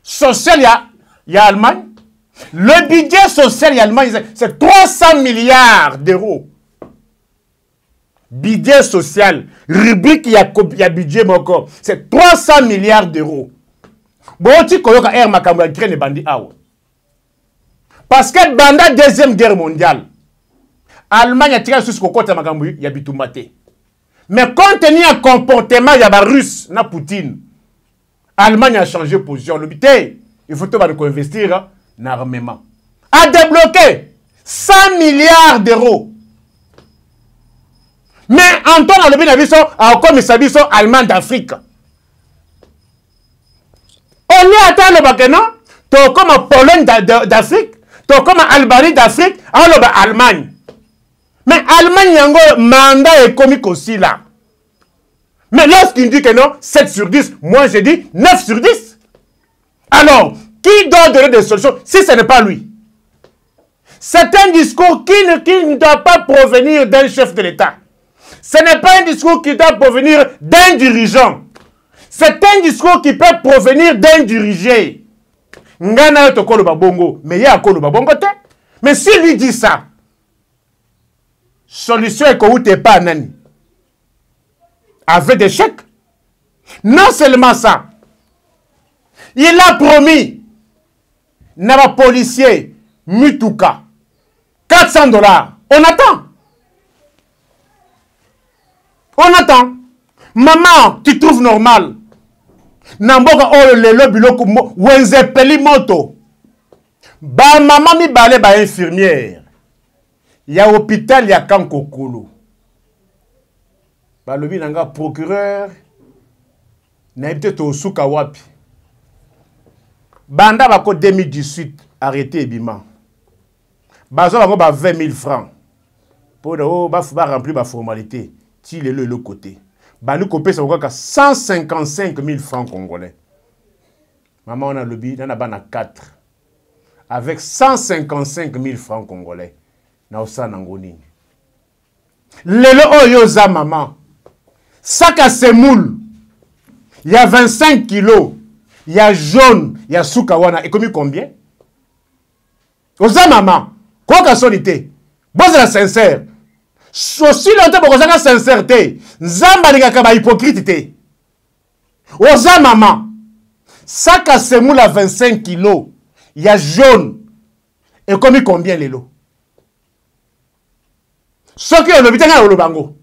social, il y a Allemagne. Le budget social, il y a Allemagne, c'est 300 milliards d'euros. Budget social, rubrique, il y a budget encore. C'est 300 milliards d'euros. Boti koyoka air makambo ya Ukraine bandi awa. Parce que dans la deuxième guerre mondiale, Allemagne a tiré sur ce côté makambo ya bitumbate. Mais compte tenu du comportement de la Russe, na Poutine, Allemagne a changé de position. Il faut investir dans l'armement. A débloqué 100 milliards d'euros. Mais Antoine Alobi Nabiso a comme Sabiso allemand d'Afrique. On est atteint le Bakeno, to comme Pologne d'Afrique, to comme Albanie d'Afrique, alors Allemagne. Mais Allemagne y a un mandat économique aussi là. Mais lorsqu'il dit que non, 7 sur 10, moi je dis 9 sur 10. Alors, qui doit donner des solutions si ce n'est pas lui? C'est un discours qui ne doit pas provenir d'un chef de l'État. Ce n'est pas un discours qui doit provenir d'un dirigeant. C'est un discours qui peut provenir d'un dirigé. Ngana to kolo babongo, mais il y a kolo babongo te. Mais si lui dit ça, solution est que vous n'êtes pas nani. Avec des chèques. Non seulement ça, il a promis n'a policier Mutuka $400. On attend. On attend. Maman, tu trouves normal? Namboka oh lelo biloko wenze peli moto. Ba maman mi balé ba infirmière. Ya hôpital ya Kankokolo. Ba lobi nanga procureur na ebite to suka wapi. Banda bako 2018 arrêté Ebima. Bazo bango ba 20 000 francs. Pour ba remplir ba formalité. Ti le côté. Banu kopé ça ka 155 000 francs congolais. Maman on a lobby na bana 4 avec 155 000 francs congolais. Na osa nangoni. Lelo oyo za maman. Sac à semoule. Il y a 25 kilos. Il y a jaune, il y a soukawana. Et combien combien? Oza maman. Quoi qu'à solité. Bon c'est la sincère. Aussi longtemps pour que sincérité, Zamba n'est pas hypocrite. Oza maman, sac à semoule à 25 kilos, il y a jaune. Et combien les lots? Ce qui est le bitin à Olobango.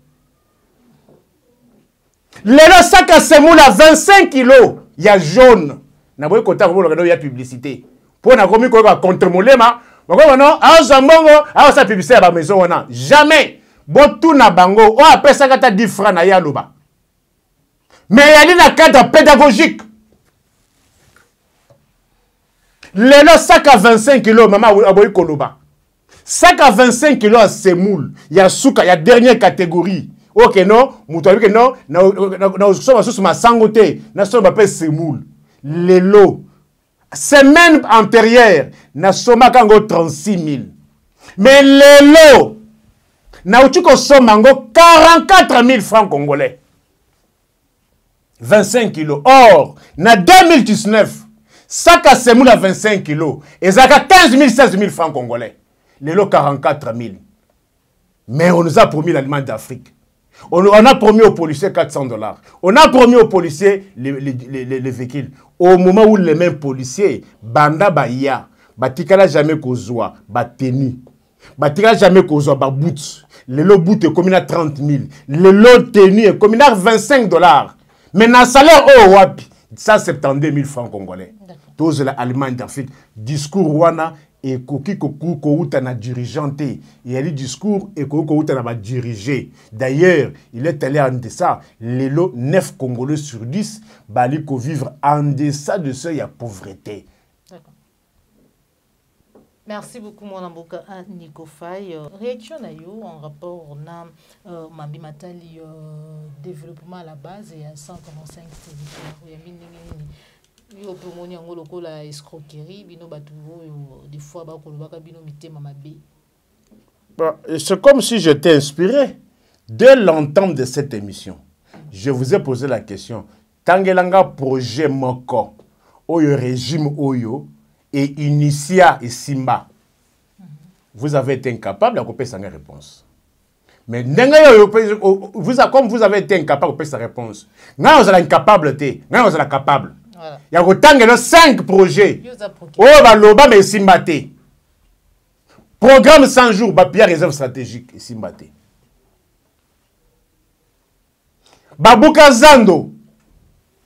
Les lots sac à semoule à 25 kilos, il y a jaune. N'a pas eu contact avec il y a publicité. Pour n'a commis quoi contre mon lema. Non, à Zambongo, à sa publicité à la maison, jamais. Bon, tout na bango, on appelle ça 10 francs na yaloba. Mais il y a un cadre pédagogique. Le sac à 25 kilos, maman, aboy koloba. Sac à 25 kilos à semoule. Il y a souka, il y a dernière catégorie. Ok, non, moutoui que non, na sous ma sangote, na soma pe semoule. Le lot. Semaine antérieure, na soma kango 36 000. Mais le lot. Naoutuko Somango, 44 000 francs congolais. 25 kilos. Or, na 2019, sac à semoule à 25 kilos. Et ça a 15 000, 16 000 francs congolais. Les lots 44 000. Mais on nous a promis l'aliment d'Afrique. On a promis aux policiers $400. On a promis aux policiers les véhicules. Au moment où les mêmes policiers, Banda Baya, Batikala jamais kozwa, Bateni. Batika jamais kozwa, Babout. Le lot bout est comme 30 000. Le lot tenu est comme $25. Mais dans le salaire, oh, wapi, 172 000 francs congolais. Tous les Allemagne d'Afrique. Discours Rwanda et Koki Koku Kouta na dirigeanté. Il y a le discours et Koku Kouta na dirigé. D'ailleurs, il est allé en deçà. Les lots 9 Congolais sur 10, baliko vivre en deçà de seuil à pauvreté. Merci beaucoup, mon amboka Nico Faye. Réaction à you en rapport à Mambi Matali développement à la base et à 135 territoires. Il y a promotion en loko la escroquerie, bino batuvo des fois ba kolobaka bino mitema mabe. C'est comme si j'étais inspiré dès l'entente de cette émission. Je vous ai posé la question. Tangelanga projet moko oyo régime oyo et Initia et Simba. Vous avez été incapable de couper sa réponse. Mais comme vous avez été incapable de couper sa réponse, vous êtes incapable. Vous êtes capable. Il y a autant de 5 projets. Oh, baloba mais simbate. Programme 100 jours, Bapia réserve stratégique et simbate. Babouka Zando.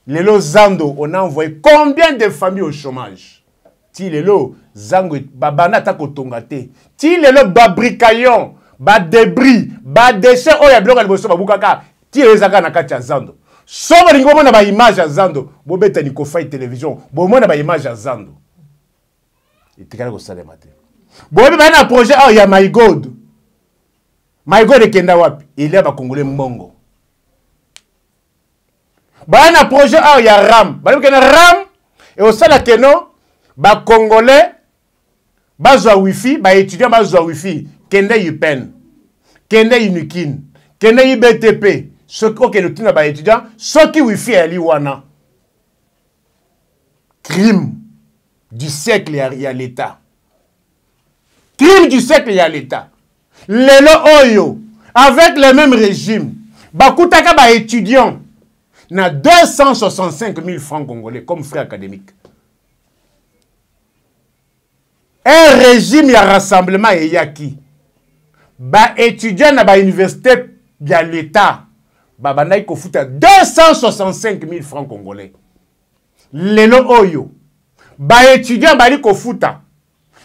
Lelo Zando, on a envoyé combien de familles au chômage? Ti lelo Zango, babana ta kotongate. Ti lelo babrikayon, ba débris, ba déchets, oh ya bloka liboso babouka ka. Ti lelo zaka na kati ya Zando. Somo lingo mona ba image ya Zando. Bobeta ni kofai télévision. Bo mona ba image ya Zando. Itikala ko sale matin. Bobi ba na projet oh ya My God. My God ekenda wapi? Il y a ba Congolais mbongo. Ba na projet oh ya RAM. Ba kena RAM et au sala keno ba Congolais bazwa wifi, ba étudiant bazwa wifi, kende UPEN, kende UNIKIN, kende IBTP. Ceux qui ont des étudiants, ceux qui wifi à l'Iwana. Crime du siècle, il y a l'État. Crime du siècle, il y a l'État. Lelo Oyo, avec le même régime, Bakutaka ba étudiant, na 265 000 francs congolais comme frais académiques. Un régime, il y a rassemblement et il y a qui? Ba étudiant na ba université, il y a l'État. Babanaï Kofuta 265 000 francs congolais. Lelo Oyo. Ba étudiant Bali Kofuta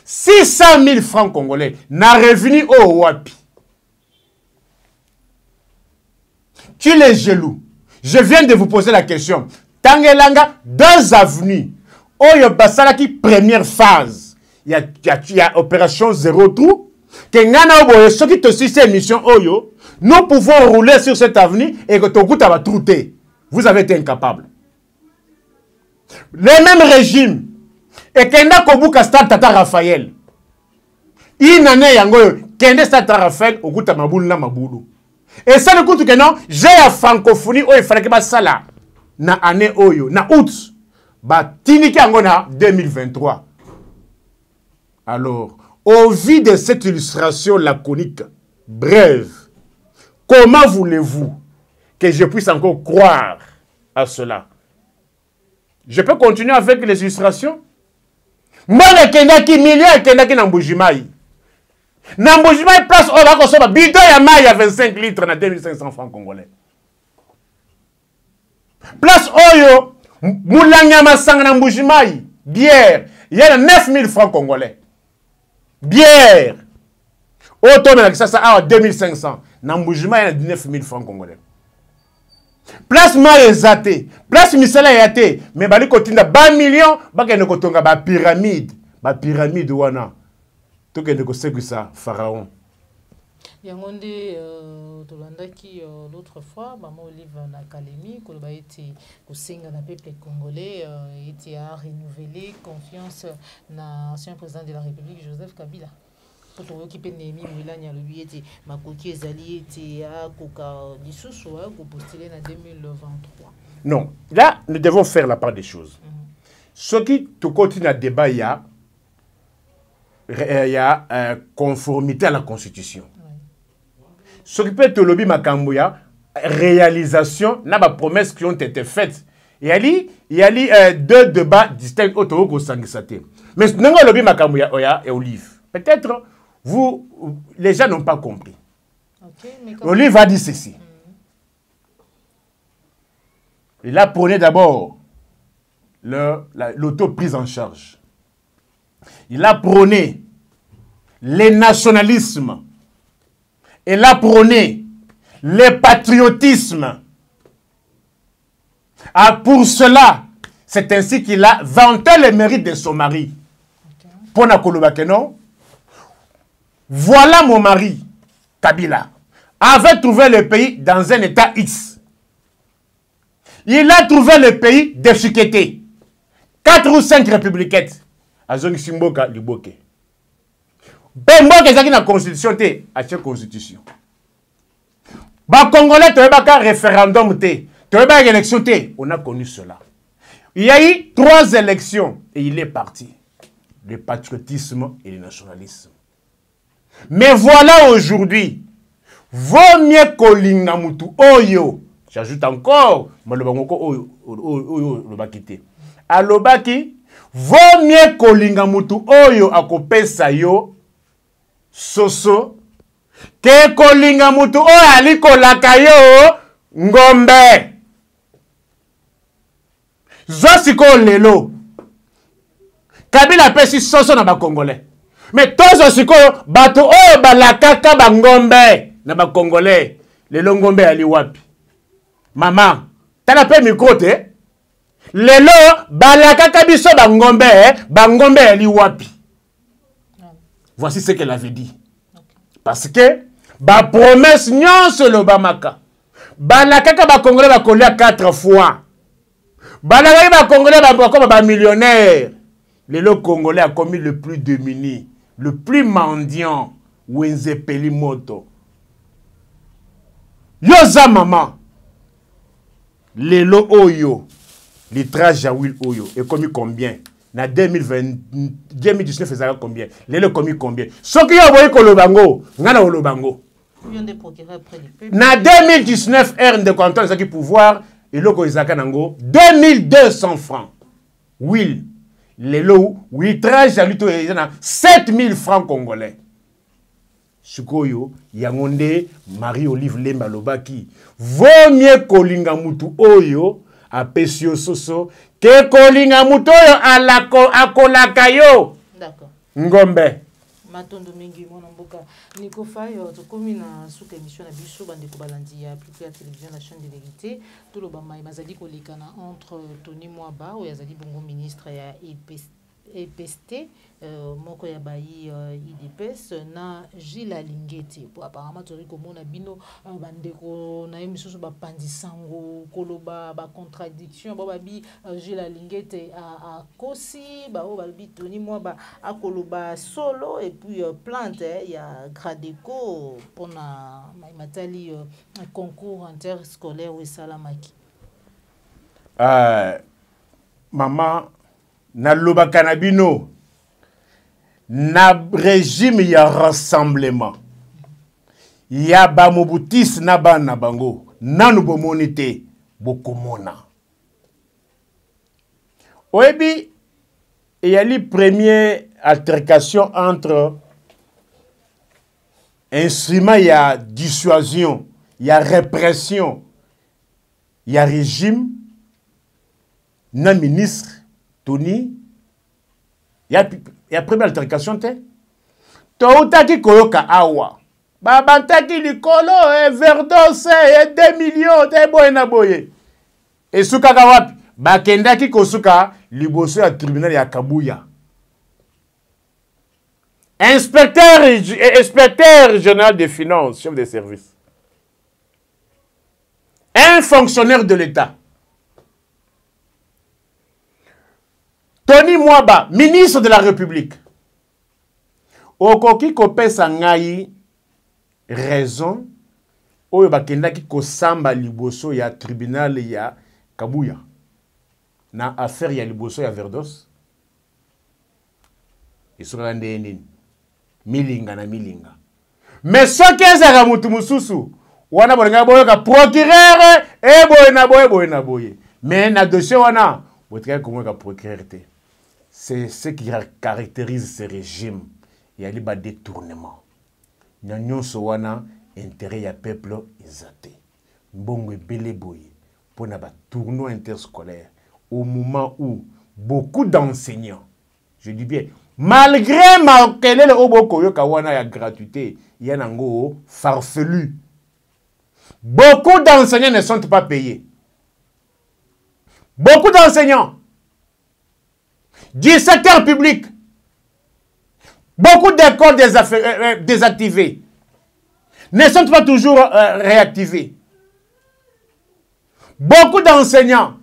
600 000 francs congolais. Na revenu au Wapi. Tu es jaloux. Je viens de vous poser la question. Tangelanga, 2 avenues. Oyo Basalaki, première phase. Il y a opération zéro trou. Kengana Oboye, ceux qui te suivent cette émission Oyo. Nous pouvons rouler sur cette avenue et que ton coup va trouter. Vous avez été incapable. Le même régime. Et Kenda Kobuka Stade Tata Raphaël. Inane Yangoyo. Kenda Stade Tata Raphaël. Au goût à Maboul na Maboulou. Et ça le coup que non. J'ai la francophonie. Il fallait que ça là. Na année Oyo. Na août. Ba Tiniki Angona 2023. Alors, au vu de cette illustration laconique, brève, comment voulez-vous que je puisse encore croire à cela? Je peux continuer avec les illustrations? Moi, je suis million et je suis Namboujimaï. Namboujimaï place au Bakosoba. Bidon ya maï à 25 litres na 2500 francs congolais. Place Oyo, Moulanyama Sang Namboujimaï. Bière. Il y a 9000 francs congolais. Bière. Auto, ça a 2500. Namboujimaï, il y a 19 000 francs congolais. Place Maïzate, place Misala Yate, mais Bali Kotinda, 20 millions, Bakene Kotonga, ba pyramide wana. Tout que ne ça, Pharaon. Yangonde, Tolandaki, l'autre fois, Maman Olive en académie, Koloba était au Senga na peuple congolais, était à renouveler confiance dans l'ancien président de la République, Joseph Kabila. Pour occuper Némi Moulania, lui était ma coquille Zali était à Koka Dissousoua, pour postuler en 2023. Non, là, nous devons faire la part des choses. Ce qui te continue à débat, il y a conformité à la Constitution. Ce qui peut être le lobby Makambouya, réalisation, n'a pas promesses qui ont été faites. Il y a 2 débats distincts autour de Sangisate. Mais non, le lobby Makambouya et Olive. Peut-être. Les gens n'ont pas compris. Olive a dit ceci. Il a prôné d'abord l'auto-prise en charge. Il a prôné les nationalismes. Il a prôné le patriotisme. Pour cela, c'est ainsi qu'il a vanté les mérites de son mari. Pour Nakolobakeno, voilà mon mari, Kabila, avait trouvé le pays dans un état X. Il a trouvé le pays déchiqueté. 4 ou 5 républicains. Azongi Simboka, Liboke. Bemboke ezaki na constitution te, ache constitution. Ba Congolais te baka référendum te, te baka élection te, on a connu cela. Il y a eu 3 élections et il est parti. Le patriotisme et le nationalisme. Mais voilà aujourd'hui, vaut mieux kolinga mutu oyo. J'ajoute encore, malobangoko oyo le bakité. alobaki vaut mieux kolinga mutu oyo akopesa yo soso ke kolinga mutu oyo alikolaka yo ngombe. Zosiko lelo Kabila pesi soso na ba Congolais. Mais tozo sikoyo bato oyo balakaka ba ngombe na ba Congolais. Lelo ngombe ali wapi? Mama, tala pe micro te. Lelo balakaka biso ba ngombe ali wapi? Voici ce qu'elle avait dit. Parce que ba promesse nyonso lo bamaka. Balakaka ba Congolais ba kolia 4 fois. Balakaka ba Congolais ba millionnaire. Le Congolais a commis le plus démuni, le plus mendiant, Wenze Pelimoto. Yoza maman, Lelo Oyo, litrage Jawil Oyo, est commis combien? Na 2019, ça combien? Lelo commis combien? Ce qui a envoyé Kolobango, Ngana Olobango. Na 2019, R de canton, c'est qui pouvoir, et loko Isaka Nango, 2200 francs. Will. Les lots, oui, traje à l'uto, 7000 francs congolais. Sukoyo, Yangonde, Marie-Olive Lemba Lobaki. Vaut mieux kolinga mutu oyo, a pesio soso, que kolinga mutu oyo a kolakayo. D'accord. Ngombe. Matondo mingi mwana mboka Nico Fayo tokomi na suka émission na biso bande ko balandi ya plus clair télévision la chaîne de vérité tout le bama mazali ko lekana entre Tony Mwaba ou yazali bongo ministre ya EPST moko ya bayi IDPS na Gilles Lingeti pour apparemment tori komona bino bandeko na émission ba pandisango koloba ba contradiction ba bi Gilles Lingeti a kosi ba o ba bi Tony Mwaba a koloba solo et puis plante il y a Gradeco pour na matali concours interscolaire ou salamaki maman na loba kanabino na régime ya rassemblement ya ba mobutis na ba na bango nanu bomoni te bokomona oyebi eyali première altercation entre instrument ya dissuasion ya répression ya régime na ministre Tony, il y a première altercation, Toutaki koyoka awa. Babantaki likolo, verdos, 2 millions, boyena boye. Et suka kawapi, bakendaki kosuka, liboso ya tribunal ya Kabuya. Inspecteur général des finances, chef de service. Un fonctionnaire de l'État. Tony Mwaba, ministre de la République. Okoki kopesa ngai raison oyo bakendaki kosamba liboso ya tribunal ya Kabuya na affaire ya liboso ya Verdos. Isoka ndeni milinga na milinga. Mais soki ezaka mutu mususu wana bolinga boyoka procureur boye na boye. Mais na dossier wana botika komweka procureur te. C'est ce qui caractérise ce régime. Il y a des détournements. Nous avons un intérêt à peuple exalté. Bongo belé boye pour un tournoi interscolaire au moment où beaucoup d'enseignants, je dis bien, malgré le oboko yoka wana ya gratuité, il y a un farfelu. Beaucoup d'enseignants ne sont pas payés. Beaucoup d'enseignants du secteur public, beaucoup d'écoles désactivées ne sont pas toujours réactivées. Beaucoup d'enseignants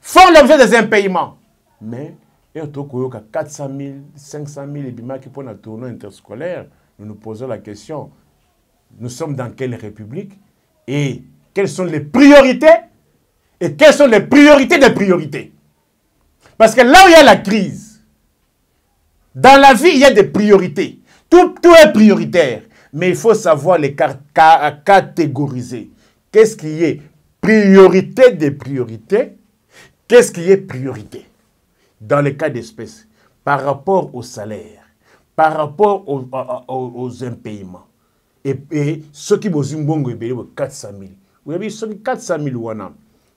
font l'objet des impayements. Mais, il y a 400 000, 500 000 ébimaki qui pour un tournoi interscolaire. Nous nous posons la question, nous sommes dans quelle république et quelles sont les priorités et quelles sont les priorités des priorités. Parce que là où il y a la crise, dans la vie, il y a des priorités. Tout est prioritaire. Mais il faut savoir les catégoriser. Qu'est-ce qui est priorité des priorités? Qu'est-ce qui est priorité dans les cas d'espèce par rapport au salaire, par rapport aux impayements? Et ceux qui ont 400 000. Vous avez ceux qui 400 000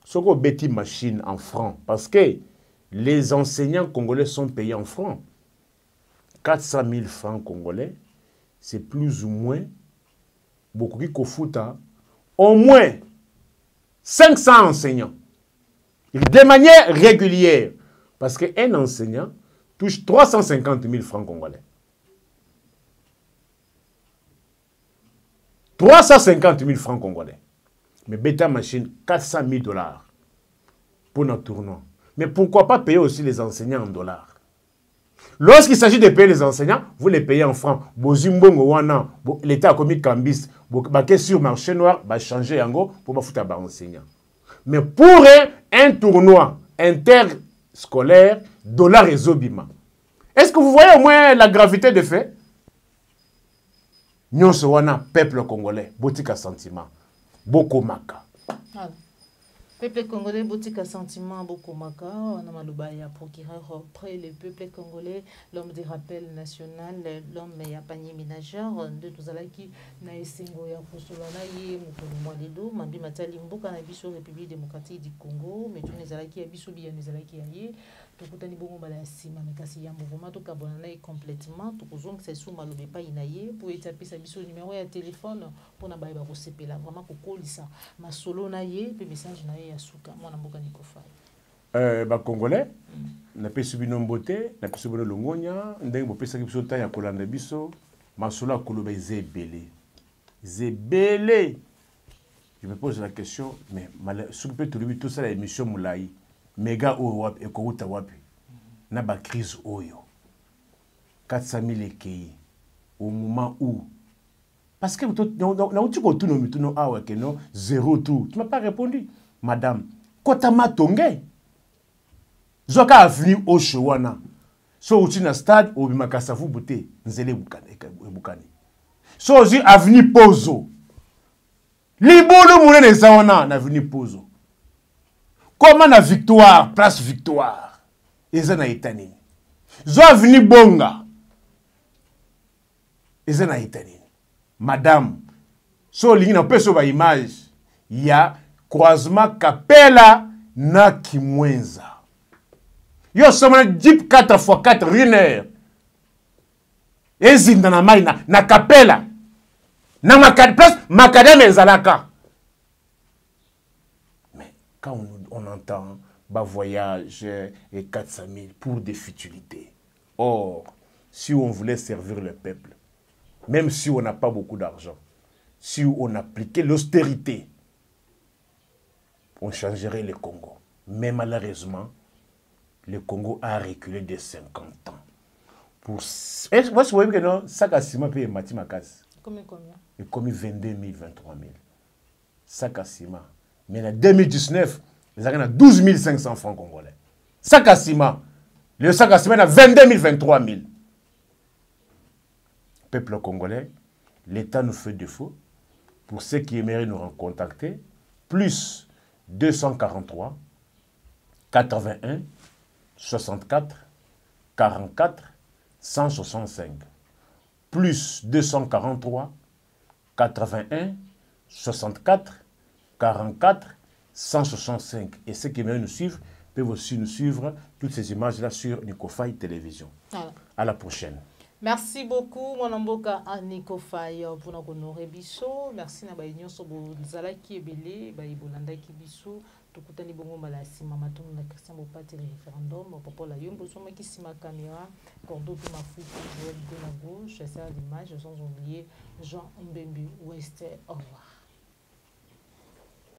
ceux qui ont bêti machine en francs. Parce que les enseignants congolais sont payés en francs. 400 000 francs congolais, c'est plus ou moins, beaucoup qui foutent, au moins 500 enseignants. De manière régulière. Parce qu'un enseignant touche 350 000 francs congolais. 350 000 francs congolais. Mais bêta machine, 400 000 $ pour notre tournoi. Mais pourquoi pas payer aussi les enseignants en dollars? Lorsqu'il s'agit de payer les enseignants, vous les payez en francs. L'État a commis cambis. Sur le marché noir, va changer en gros pour pas foutre à enseignants. Mais pour un tournoi interscolaire, dollar et zobima. Est-ce que vous voyez au moins la gravité des faits? Nous sommes peuple congolais, botika sentiment, beaucoup maka. Peuple congolais, botika sentiment, beaucoup maka. On a malubaya procureur auprès le peuple congolais, l'homme de rappel national, l'homme ya panier ménageur, de tous qui na esengo ya posolana ye mukolo mwaledo, mambi matali mboka na biso République démocratique du Congo, mais tous les alaki ya biso bien les alaki ya ye. Tokutani bongo bala sima mekasi ya mouvement to kabona complètement to kozong c'est sous malobe pa inaye pour établir sa biso numéro ya téléphone pour na ba ko sepela vraiment ko kolisa masolo na ye pe message na ye ya suka mwana mboka Nikofai ba congolais na pesi bino mbote na pesi bino longonya ndenge bo pesa biso ta ya kolanda biso masolo akoloba zebele je me pose la question mais sous peut tout ça la émission moulaï Mega ou ekouta wapi na ba crise oyo 400 000 ekei au moment où parce que na uti ko tuno mituno awa ke no zéro tout tu m'as pas répondu madame kota matonge zoka avenue au Showana so uti na stade au bimakasa vous boté nzele bukani so ozi avenue Pozo libolo munene zaona na avenue Pozo. Comment na Victoire, place Victoire, ezana itanini. Zo aveni bonga, ezana itanini. Madame, so lingi na peso ba image, ya croisement Kapela na Kimwenza. Yo somana Jeep 4x4 Riner. Ezinda na mai na Kapela. Na place Makadam ezalaka. Mais quand on entend bas voyage et 400 000 pour des futilités. Or, si on voulait servir le peuple, même si on n'a pas beaucoup d'argent, si on appliquait l'austérité, on changerait le Congo. Mais malheureusement, le Congo a reculé de 50 ans. Est-ce que vous voyez que non, ça a ciment paye Matimakas. Combien? Et comme 22 000, 23 000. Ça a ciment. Mais en 2019, ils ont 12 500 francs congolais. Sac à ciment. Le sac à ciment a 22 000, 23 000. Peuple congolais, l'État nous fait défaut. Pour ceux qui aimeraient nous contacter, plus 243 81 64 44 165. Plus 243 81 64 44 165. Et ceux qui aimeraient nous suivre peuvent aussi nous suivre toutes ces images-là sur Nikofai Télévision. Ah. À la prochaine. Merci beaucoup, mon amboka à Nikofai pour nous honorer biso. Merci na baïnion so bozala ki ebele, baïbolanda ki biso. Tokutani bongo malasi mama tono na Christian Bopati référendum papa la yombo so maki sima caméra cordo pe mafuta Joël de la gauche, ça l'image sans oublier Jean Mbembe Ouest. Au revoir.